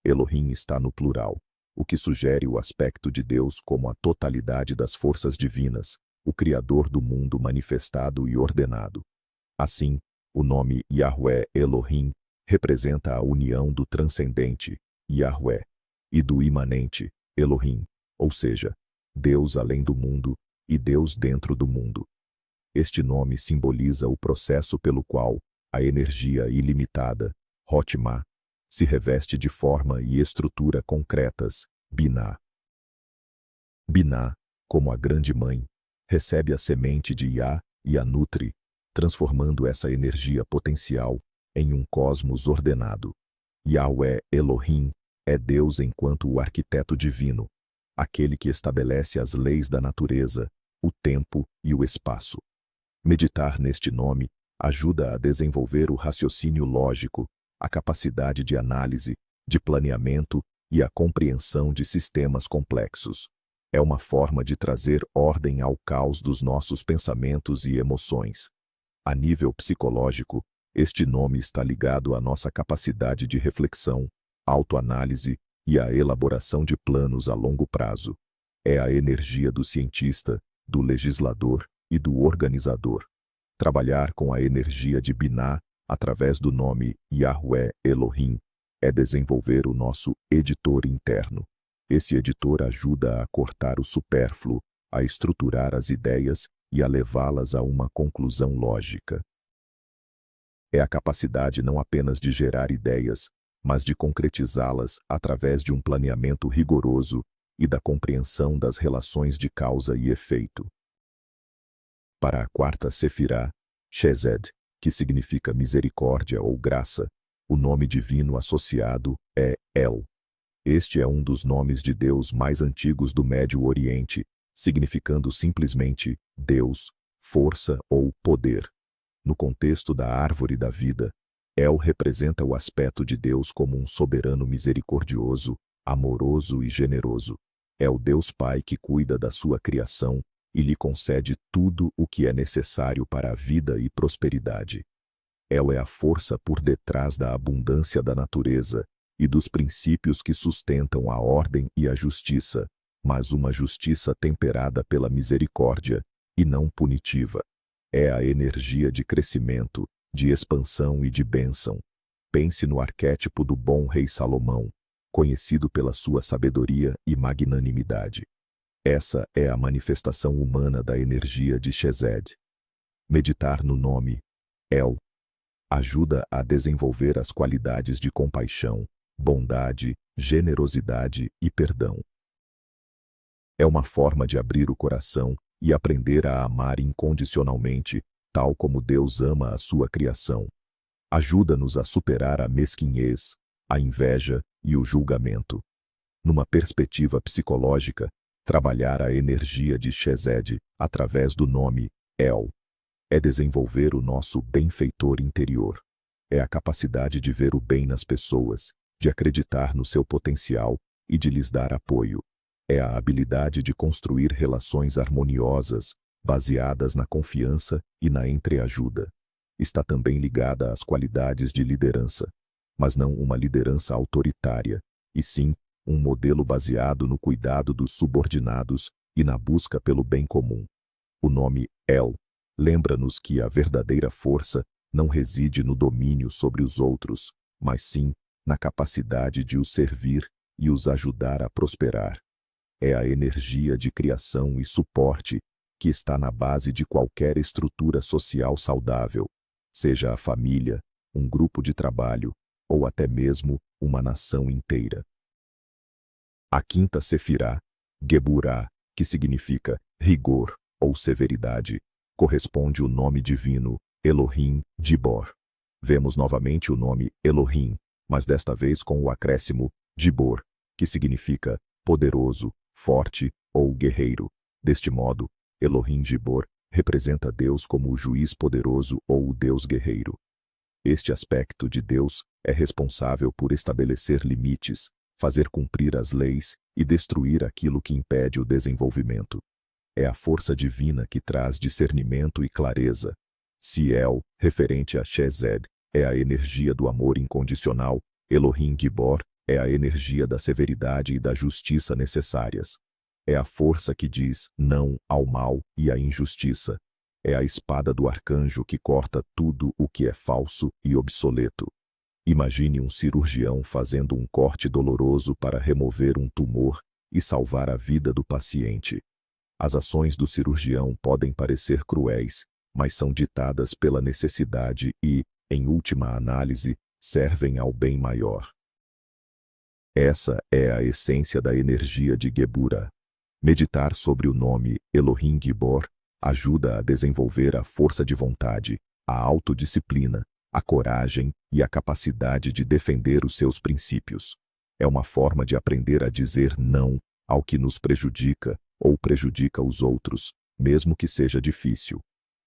Elohim está no plural, o que sugere o aspecto de Deus como a totalidade das forças divinas, o Criador do mundo manifestado e ordenado. Assim, o nome Yahweh Elohim representa a união do transcendente, Yahweh, e do imanente, Elohim, ou seja, Deus além do mundo e Deus dentro do mundo. Este nome simboliza o processo pelo qual a energia ilimitada, Chokmah, se reveste de forma e estrutura concretas, Binah. Binah, como a grande mãe, recebe a semente de Yah e a nutre, transformando essa energia potencial em um cosmos ordenado. Yahweh Elohim é Deus enquanto o arquiteto divino, aquele que estabelece as leis da natureza, o tempo e o espaço. Meditar neste nome ajuda a desenvolver o raciocínio lógico, a capacidade de análise, de planeamento e a compreensão de sistemas complexos. É uma forma de trazer ordem ao caos dos nossos pensamentos e emoções. A nível psicológico, este nome está ligado à nossa capacidade de reflexão, autoanálise e à elaboração de planos a longo prazo. É a energia do cientista, do legislador e do organizador. Trabalhar com a energia de Binah através do nome Yahweh Elohim é desenvolver o nosso editor interno. Esse editor ajuda a cortar o supérfluo, a estruturar as ideias e a levá-las a uma conclusão lógica. É a capacidade não apenas de gerar ideias, mas de concretizá-las através de um planeamento rigoroso e da compreensão das relações de causa e efeito. Para a quarta Sefirá, Chesed, que significa misericórdia ou graça, o nome divino associado é El. Este é um dos nomes de Deus mais antigos do Médio Oriente, significando simplesmente Deus, força ou poder. No contexto da árvore da vida, El representa o aspecto de Deus como um soberano misericordioso, amoroso e generoso. É o Deus Pai que cuida da sua criação e lhe concede tudo o que é necessário para a vida e prosperidade. El é a força por detrás da abundância da natureza e dos princípios que sustentam a ordem e a justiça, mas uma justiça temperada pela misericórdia e não punitiva. É a energia de crescimento, de expansão e de bênção. Pense no arquétipo do bom rei Salomão, conhecido pela sua sabedoria e magnanimidade. Essa é a manifestação humana da energia de Chesed. Meditar no nome El ajuda a desenvolver as qualidades de compaixão, bondade, generosidade e perdão. É uma forma de abrir o coração e aprender a amar incondicionalmente, tal como Deus ama a sua criação. Ajuda-nos a superar a mesquinhez, a inveja e o julgamento. Numa perspectiva psicológica, trabalhar a energia de Chesed através do nome El é desenvolver o nosso benfeitor interior. É a capacidade de ver o bem nas pessoas, de acreditar no seu potencial e de lhes dar apoio. É a habilidade de construir relações harmoniosas, baseadas na confiança e na entreajuda. está também ligada às qualidades de liderança, mas não uma liderança autoritária, e sim um modelo baseado no cuidado dos subordinados e na busca pelo bem comum. O nome El lembra-nos que a verdadeira força não reside no domínio sobre os outros, mas sim na capacidade de os servir e os ajudar a prosperar. É a energia de criação e suporte que está na base de qualquer estrutura social saudável, seja a família, um grupo de trabalho ou até mesmo uma nação inteira. A quinta sefirá, Geburá, que significa rigor ou severidade, corresponde o nome divino Elohim Gibor. Vemos novamente o nome Elohim, mas desta vez com o acréscimo Gibor, que significa poderoso, forte ou guerreiro. Deste modo, Elohim Gibor representa Deus como o juiz poderoso ou o Deus guerreiro. Este aspecto de Deus é responsável por estabelecer limites, fazer cumprir as leis e destruir aquilo que impede o desenvolvimento. É a força divina que traz discernimento e clareza. Ciel, referente a Shezed, é a energia do amor incondicional. Elohim Gibor é a energia da severidade e da justiça necessárias. É a força que diz não ao mal e à injustiça. É a espada do arcanjo que corta tudo o que é falso e obsoleto. Imagine um cirurgião fazendo um corte doloroso para remover um tumor e salvar a vida do paciente. As ações do cirurgião podem parecer cruéis, mas são ditadas pela necessidade e, em última análise, servem ao bem maior. Essa é a essência da energia de Geburah. Meditar sobre o nome Elohim Gibor ajuda a desenvolver a força de vontade, a autodisciplina, a coragem e a capacidade de defender os seus princípios. É uma forma de aprender a dizer não ao que nos prejudica ou prejudica os outros, mesmo que seja difícil.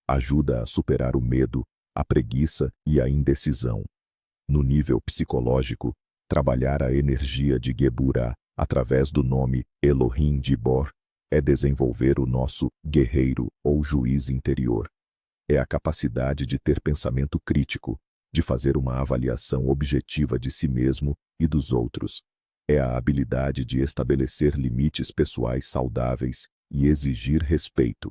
Ajuda a superar o medo, a preguiça e a indecisão. No nível psicológico, trabalhar a energia de Geburah através do nome Elohim Gibor é desenvolver o nosso guerreiro ou juiz interior. É a capacidade de ter pensamento crítico, de fazer uma avaliação objetiva de si mesmo e dos outros. É a habilidade de estabelecer limites pessoais saudáveis e exigir respeito.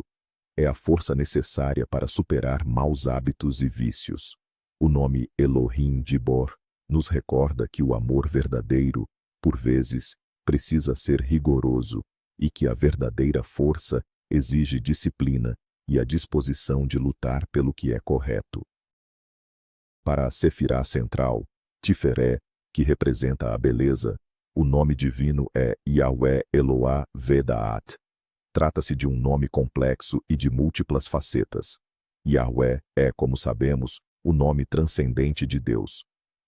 É a força necessária para superar maus hábitos e vícios. O nome Elohim Gibor nos recorda que o amor verdadeiro, por vezes, precisa ser rigoroso e que a verdadeira força exige disciplina e a disposição de lutar pelo que é correto. Para a Sefirá central, Tiferé, que representa a beleza, o nome divino é Yahweh Eloah Vedaat. Trata-se de um nome complexo e de múltiplas facetas. Yahweh é, como sabemos, o nome transcendente de Deus.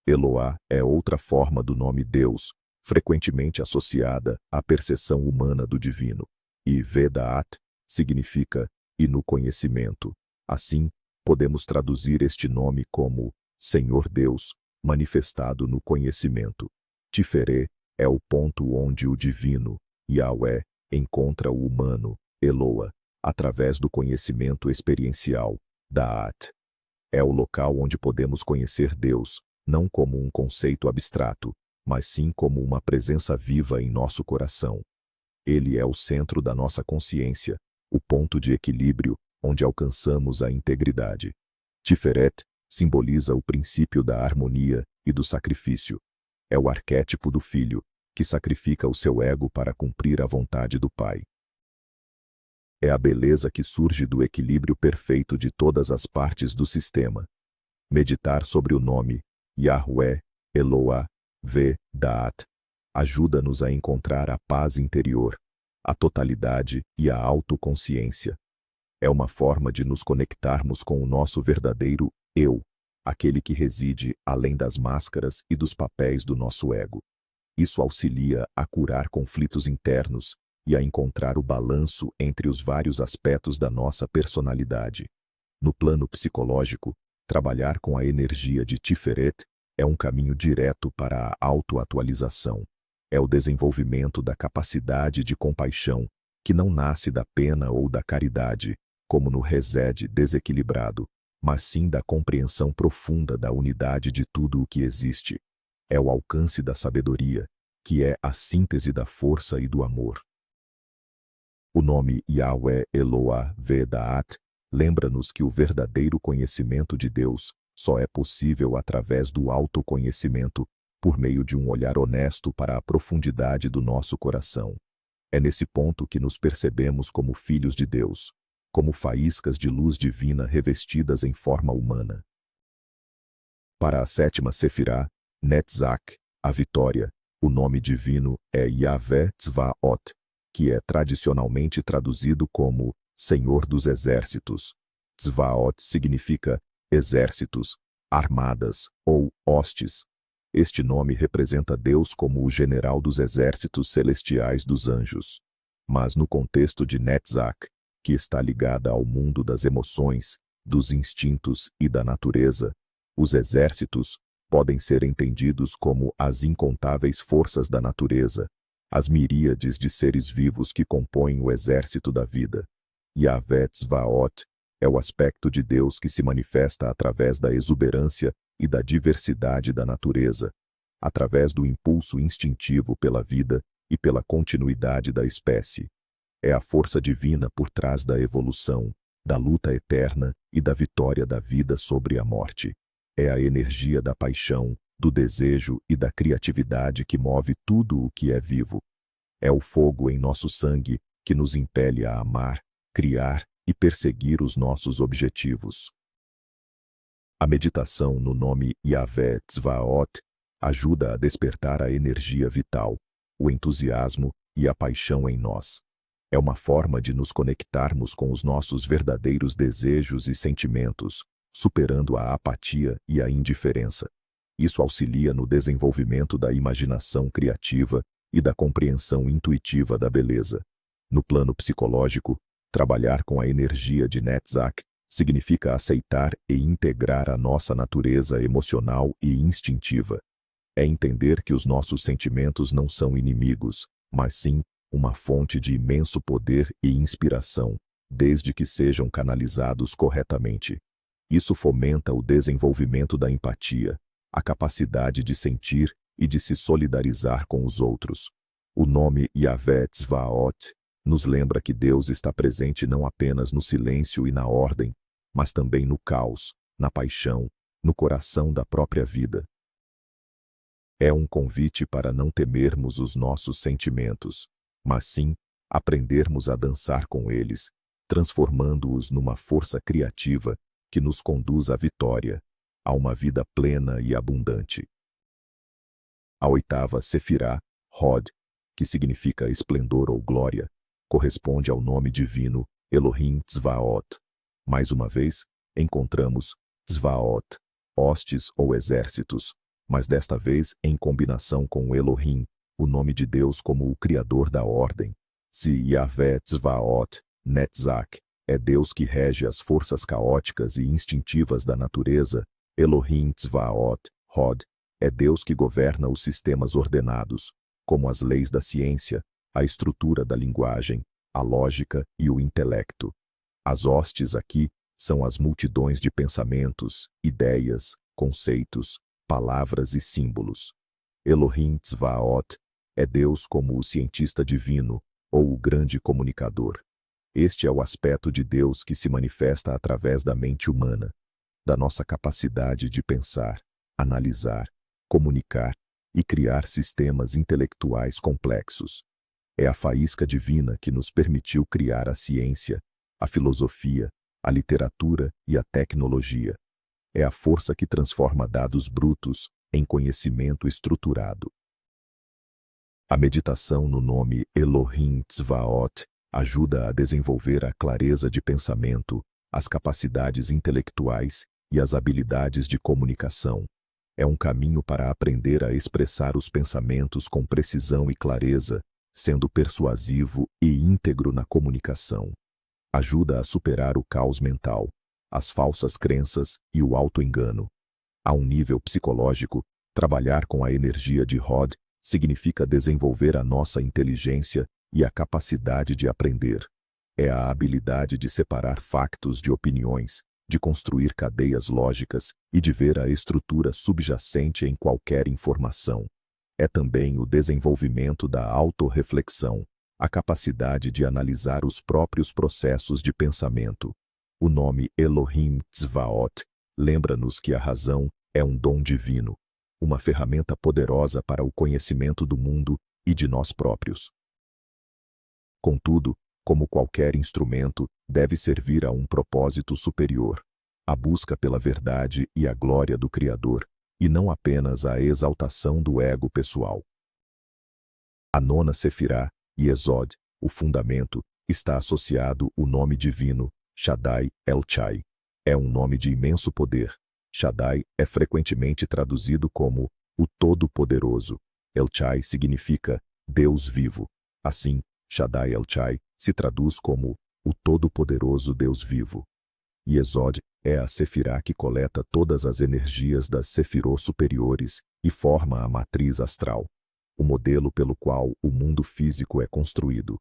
Eloah é outra forma do nome Deus, frequentemente associada à percepção humana do divino. E Vedaat significa e no conhecimento. Assim, podemos traduzir este nome como Senhor Deus, manifestado no conhecimento. Tiferé é o ponto onde o divino, Yahweh, encontra o humano, Eloah, através do conhecimento experiencial, Da'at. É o local onde podemos conhecer Deus, não como um conceito abstrato, mas sim como uma presença viva em nosso coração. Ele é o centro da nossa consciência, o ponto de equilíbrio onde alcançamos a integridade. Tiferet simboliza o princípio da harmonia e do sacrifício. É o arquétipo do filho, que sacrifica o seu ego para cumprir a vontade do Pai. É a beleza que surge do equilíbrio perfeito de todas as partes do sistema. Meditar sobre o nome Yahweh Eloah Vedaat ajuda-nos a encontrar a paz interior, a totalidade e a autoconsciência. É uma forma de nos conectarmos com o nosso verdadeiro eu, aquele que reside além das máscaras e dos papéis do nosso ego. Isso auxilia a curar conflitos internos e a encontrar o balanço entre os vários aspectos da nossa personalidade. No plano psicológico, trabalhar com a energia de Tiferet é um caminho direto para a autoatualização. É o desenvolvimento da capacidade de compaixão, que não nasce da pena ou da caridade, como no Resed desequilibrado, mas sim da compreensão profunda da unidade de tudo o que existe. É o alcance da sabedoria, que é a síntese da força e do amor. O nome Yahweh Eloah Vedaat lembra-nos que o verdadeiro conhecimento de Deus só é possível através do autoconhecimento, por meio de um olhar honesto para a profundidade do nosso coração. É nesse ponto que nos percebemos como filhos de Deus, como faíscas de luz divina revestidas em forma humana. Para a sétima Sefirá, Netzach, a vitória, o nome divino é Yahvé Tzvaot, que é tradicionalmente traduzido como Senhor dos Exércitos. Tzvaot significa exércitos, armadas ou hostes. Este nome representa Deus como o general dos exércitos celestiais dos anjos. Mas no contexto de Netzach, que está ligada ao mundo das emoções, dos instintos e da natureza, os exércitos podem ser entendidos como as incontáveis forças da natureza, as miríades de seres vivos que compõem o exército da vida. Yahvé Tzvaot é o aspecto de Deus que se manifesta através da exuberância e da diversidade da natureza, através do impulso instintivo pela vida e pela continuidade da espécie. É a força divina por trás da evolução, da luta eterna e da vitória da vida sobre a morte. É a energia da paixão, do desejo e da criatividade que move tudo o que é vivo. É o fogo em nosso sangue que nos impele a amar, criar e perseguir os nossos objetivos. A meditação no nome Yahvé Tzvaot ajuda a despertar a energia vital, o entusiasmo e a paixão em nós. É uma forma de nos conectarmos com os nossos verdadeiros desejos e sentimentos, superando a apatia e a indiferença. Isso auxilia no desenvolvimento da imaginação criativa e da compreensão intuitiva da beleza. No plano psicológico, trabalhar com a energia de Netzach significa aceitar e integrar a nossa natureza emocional e instintiva. É entender que os nossos sentimentos não são inimigos, mas sim uma fonte de imenso poder e inspiração, desde que sejam canalizados corretamente. Isso fomenta o desenvolvimento da empatia, a capacidade de sentir e de se solidarizar com os outros. O nome Yahvé Tzvaot nos lembra que Deus está presente não apenas no silêncio e na ordem, mas também no caos, na paixão, no coração da própria vida. É um convite para não temermos os nossos sentimentos, mas sim aprendermos a dançar com eles, transformando-os numa força criativa que nos conduz à vitória, a uma vida plena e abundante. A oitava Sefirá, Hod, que significa esplendor ou glória, corresponde ao nome divino Elohim Tzvaot. Mais uma vez, encontramos Tzvaot, hostes ou exércitos, mas desta vez em combinação com Elohim, o nome de Deus como o Criador da ordem. Se Yahvé Tzvaot, Netzach, é Deus que rege as forças caóticas e instintivas da natureza, Elohim Tzvaot, Hod, é Deus que governa os sistemas ordenados, como as leis da ciência, a estrutura da linguagem, a lógica e o intelecto. As hostes aqui são as multidões de pensamentos, ideias, conceitos, palavras e símbolos. Elohim Tzvaot é Deus como o cientista divino ou o grande comunicador. Este é o aspecto de Deus que se manifesta através da mente humana, da nossa capacidade de pensar, analisar, comunicar e criar sistemas intelectuais complexos. É a faísca divina que nos permitiu criar a ciência, a filosofia, a literatura e a tecnologia. É a força que transforma dados brutos em conhecimento estruturado. A meditação no nome Elohim Tzvaot ajuda a desenvolver a clareza de pensamento, as capacidades intelectuais e as habilidades de comunicação. É um caminho para aprender a expressar os pensamentos com precisão e clareza, sendo persuasivo e íntegro na comunicação. Ajuda a superar o caos mental, as falsas crenças e o auto-engano. A um nível psicológico, trabalhar com a energia de Hod significa desenvolver a nossa inteligência e a capacidade de aprender. É a habilidade de separar factos de opiniões, de construir cadeias lógicas e de ver a estrutura subjacente em qualquer informação. É também o desenvolvimento da autorreflexão, a capacidade de analisar os próprios processos de pensamento. O nome Elohim Tzvaot lembra-nos que a razão é um dom divino, uma ferramenta poderosa para o conhecimento do mundo e de nós próprios. Contudo, como qualquer instrumento, deve servir a um propósito superior, a busca pela verdade e a glória do Criador, e não apenas a exaltação do ego pessoal. A nona Sefirá, Yesod, o fundamento, está associado o nome divino, Shaddai El-Chai. É um nome de imenso poder. Shaddai é frequentemente traduzido como o Todo-Poderoso. El-Chai significa Deus vivo. Assim, Shaddai El-Chai se traduz como o Todo-Poderoso Deus vivo. Yesod é a Sefirá que coleta todas as energias das Sefirot superiores e forma a matriz astral, o modelo pelo qual o mundo físico é construído.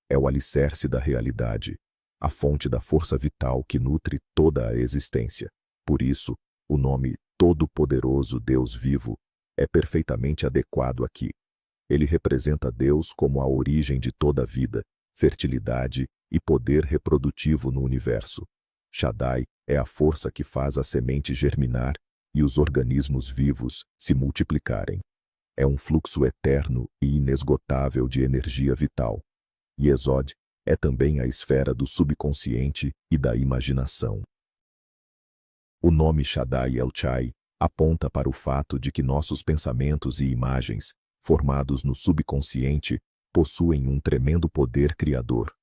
É o alicerce da realidade, a fonte da força vital que nutre toda a existência. Por isso, o nome Todo-Poderoso Deus Vivo é perfeitamente adequado aqui. Ele representa Deus como a origem de toda a vida, fertilidade e poder reprodutivo no universo. Shaddai é a força que faz a semente germinar e os organismos vivos se multiplicarem. É um fluxo eterno e inesgotável de energia vital. Yesod é também a esfera do subconsciente e da imaginação. O nome Shaddai El-Chai aponta para o fato de que nossos pensamentos e imagens, formados no subconsciente, possuem um tremendo poder criador.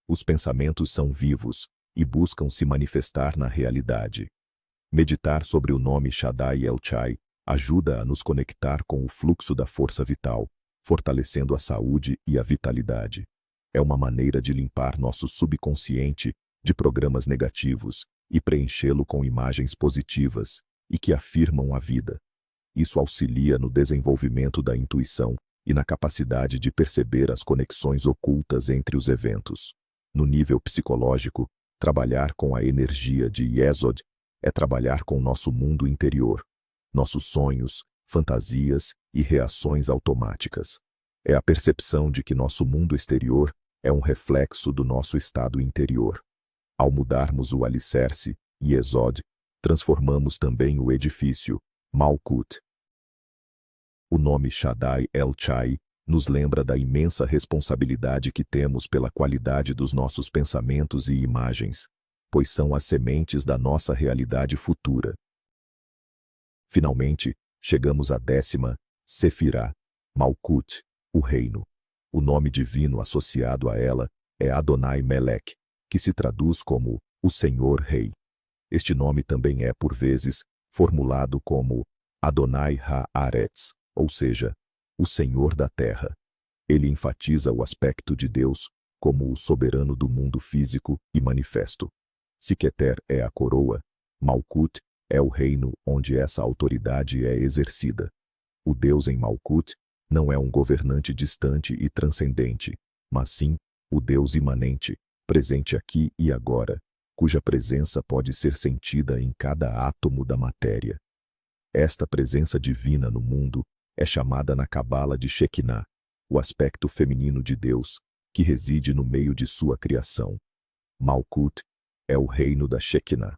Os pensamentos são vivos e buscam se manifestar na realidade. Meditar sobre o nome Shaddai El-Chai ajuda a nos conectar com o fluxo da força vital, fortalecendo a saúde e a vitalidade. É uma maneira de limpar nosso subconsciente de programas negativos e preenchê-lo com imagens positivas e que afirmam a vida. Isso auxilia no desenvolvimento da intuição e na capacidade de perceber as conexões ocultas entre os eventos. No nível psicológico, trabalhar com a energia de Yesod é trabalhar com nosso mundo interior, nossos sonhos, fantasias e reações automáticas. É a percepção de que nosso mundo exterior é um reflexo do nosso estado interior. Ao mudarmos o alicerce, Yesod, transformamos também o edifício, Malkut. O nome Shaddai El-Chai nos lembra da imensa responsabilidade que temos pela qualidade dos nossos pensamentos e imagens, pois são as sementes da nossa realidade futura. Finalmente, chegamos à 10ª Sefirá, Malkut, o reino. O nome divino associado a ela é Adonai Melech, que se traduz como o Senhor Rei. Este nome também é, por vezes, formulado como Adonai Ha-Aretz, ou seja, o Senhor da Terra. Ele enfatiza o aspecto de Deus como o soberano do mundo físico e manifesto. Se Keter é a coroa, Malkut é o reino onde essa autoridade é exercida. O Deus em Malkut não é um governante distante e transcendente, mas sim o Deus imanente, presente aqui e agora, cuja presença pode ser sentida em cada átomo da matéria. Esta presença divina no mundo é chamada na Cabala de Shekinah, o aspecto feminino de Deus, que reside no meio de sua criação. Malkut é o reino da Shekinah.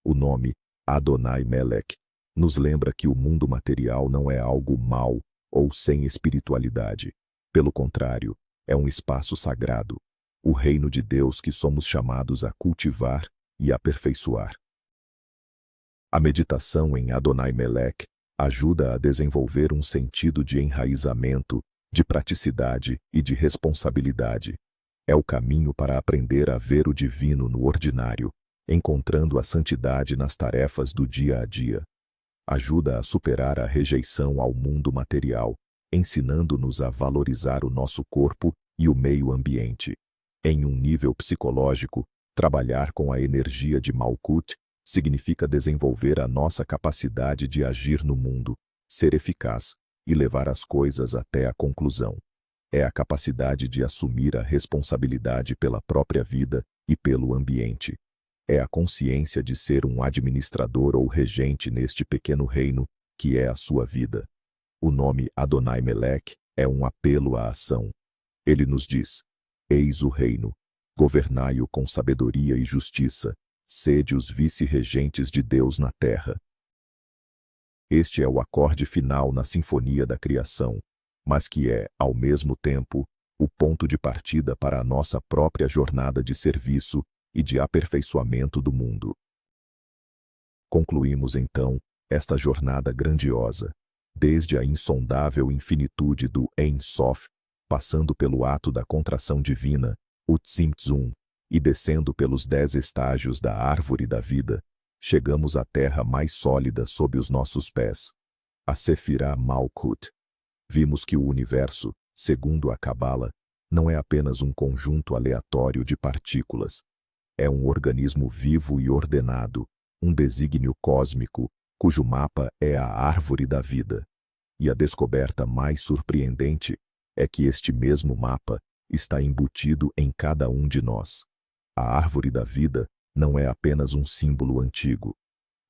O nome Adonai Melech nos lembra que o mundo material não é algo mau ou sem espiritualidade. Pelo contrário, é um espaço sagrado, o reino de Deus que somos chamados a cultivar e aperfeiçoar. A meditação em Adonai Melech ajuda a desenvolver um sentido de enraizamento, de praticidade e de responsabilidade. É o caminho para aprender a ver o divino no ordinário, encontrando a santidade nas tarefas do dia a dia. Ajuda a superar a rejeição ao mundo material, ensinando-nos a valorizar o nosso corpo e o meio ambiente. Em um nível psicológico, trabalhar com a energia de Malkut significa desenvolver a nossa capacidade de agir no mundo, ser eficaz e levar as coisas até a conclusão. É a capacidade de assumir a responsabilidade pela própria vida e pelo ambiente. É a consciência de ser um administrador ou regente neste pequeno reino, que é a sua vida. O nome Adonai Melech é um apelo à ação. Ele nos diz: eis o reino, governai-o com sabedoria e justiça, sede os vice-regentes de Deus na terra. Este é o acorde final na sinfonia da criação, mas que é, ao mesmo tempo, o ponto de partida para a nossa própria jornada de serviço e de aperfeiçoamento do mundo. Concluímos então esta jornada grandiosa, desde a insondável infinitude do Ein Sof, passando pelo ato da contração divina, o Tzimtzum, e descendo pelos 10 estágios da árvore da vida, chegamos à terra mais sólida sob os nossos pés, a Sefirah Malkut. Vimos que o universo, segundo a Cabala, não é apenas um conjunto aleatório de partículas. É um organismo vivo e ordenado, um desígnio cósmico, cujo mapa é a árvore da vida. E a descoberta mais surpreendente é que este mesmo mapa está embutido em cada um de nós. A árvore da vida não é apenas um símbolo antigo.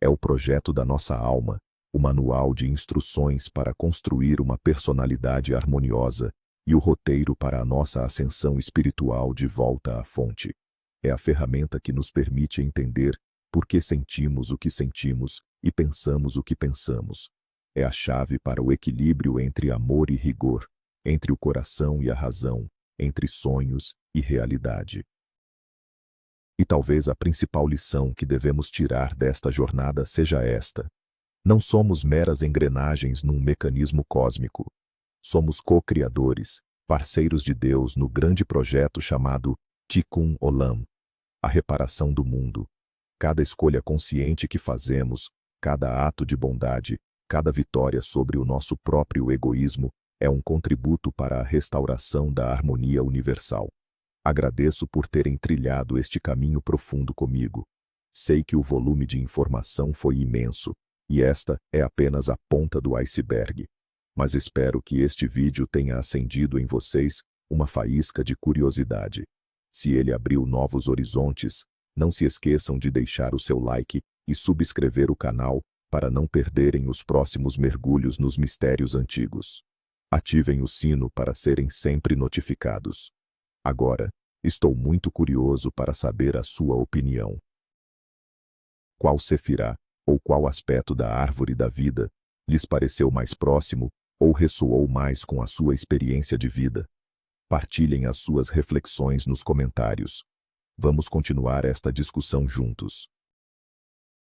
É o projeto da nossa alma, o manual de instruções para construir uma personalidade harmoniosa e o roteiro para a nossa ascensão espiritual de volta à fonte. É a ferramenta que nos permite entender por que sentimos o que sentimos e pensamos o que pensamos. É a chave para o equilíbrio entre amor e rigor, entre o coração e a razão, entre sonhos e realidade. E talvez a principal lição que devemos tirar desta jornada seja esta: não somos meras engrenagens num mecanismo cósmico. Somos co-criadores, parceiros de Deus no grande projeto chamado Tikkun Olam, a reparação do mundo. Cada escolha consciente que fazemos, cada ato de bondade, cada vitória sobre o nosso próprio egoísmo é um contributo para a restauração da harmonia universal. Agradeço por terem trilhado este caminho profundo comigo. Sei que o volume de informação foi imenso, e esta é apenas a ponta do iceberg. Mas espero que este vídeo tenha acendido em vocês uma faísca de curiosidade. Se ele abriu novos horizontes, não se esqueçam de deixar o seu like e subscrever o canal para não perderem os próximos mergulhos nos mistérios antigos. Ativem o sino para serem sempre notificados. Agora, estou muito curioso para saber a sua opinião. Qual Sefirá, ou qual aspecto da árvore da vida, lhes pareceu mais próximo ou ressoou mais com a sua experiência de vida? Partilhem as suas reflexões nos comentários. Vamos continuar esta discussão juntos.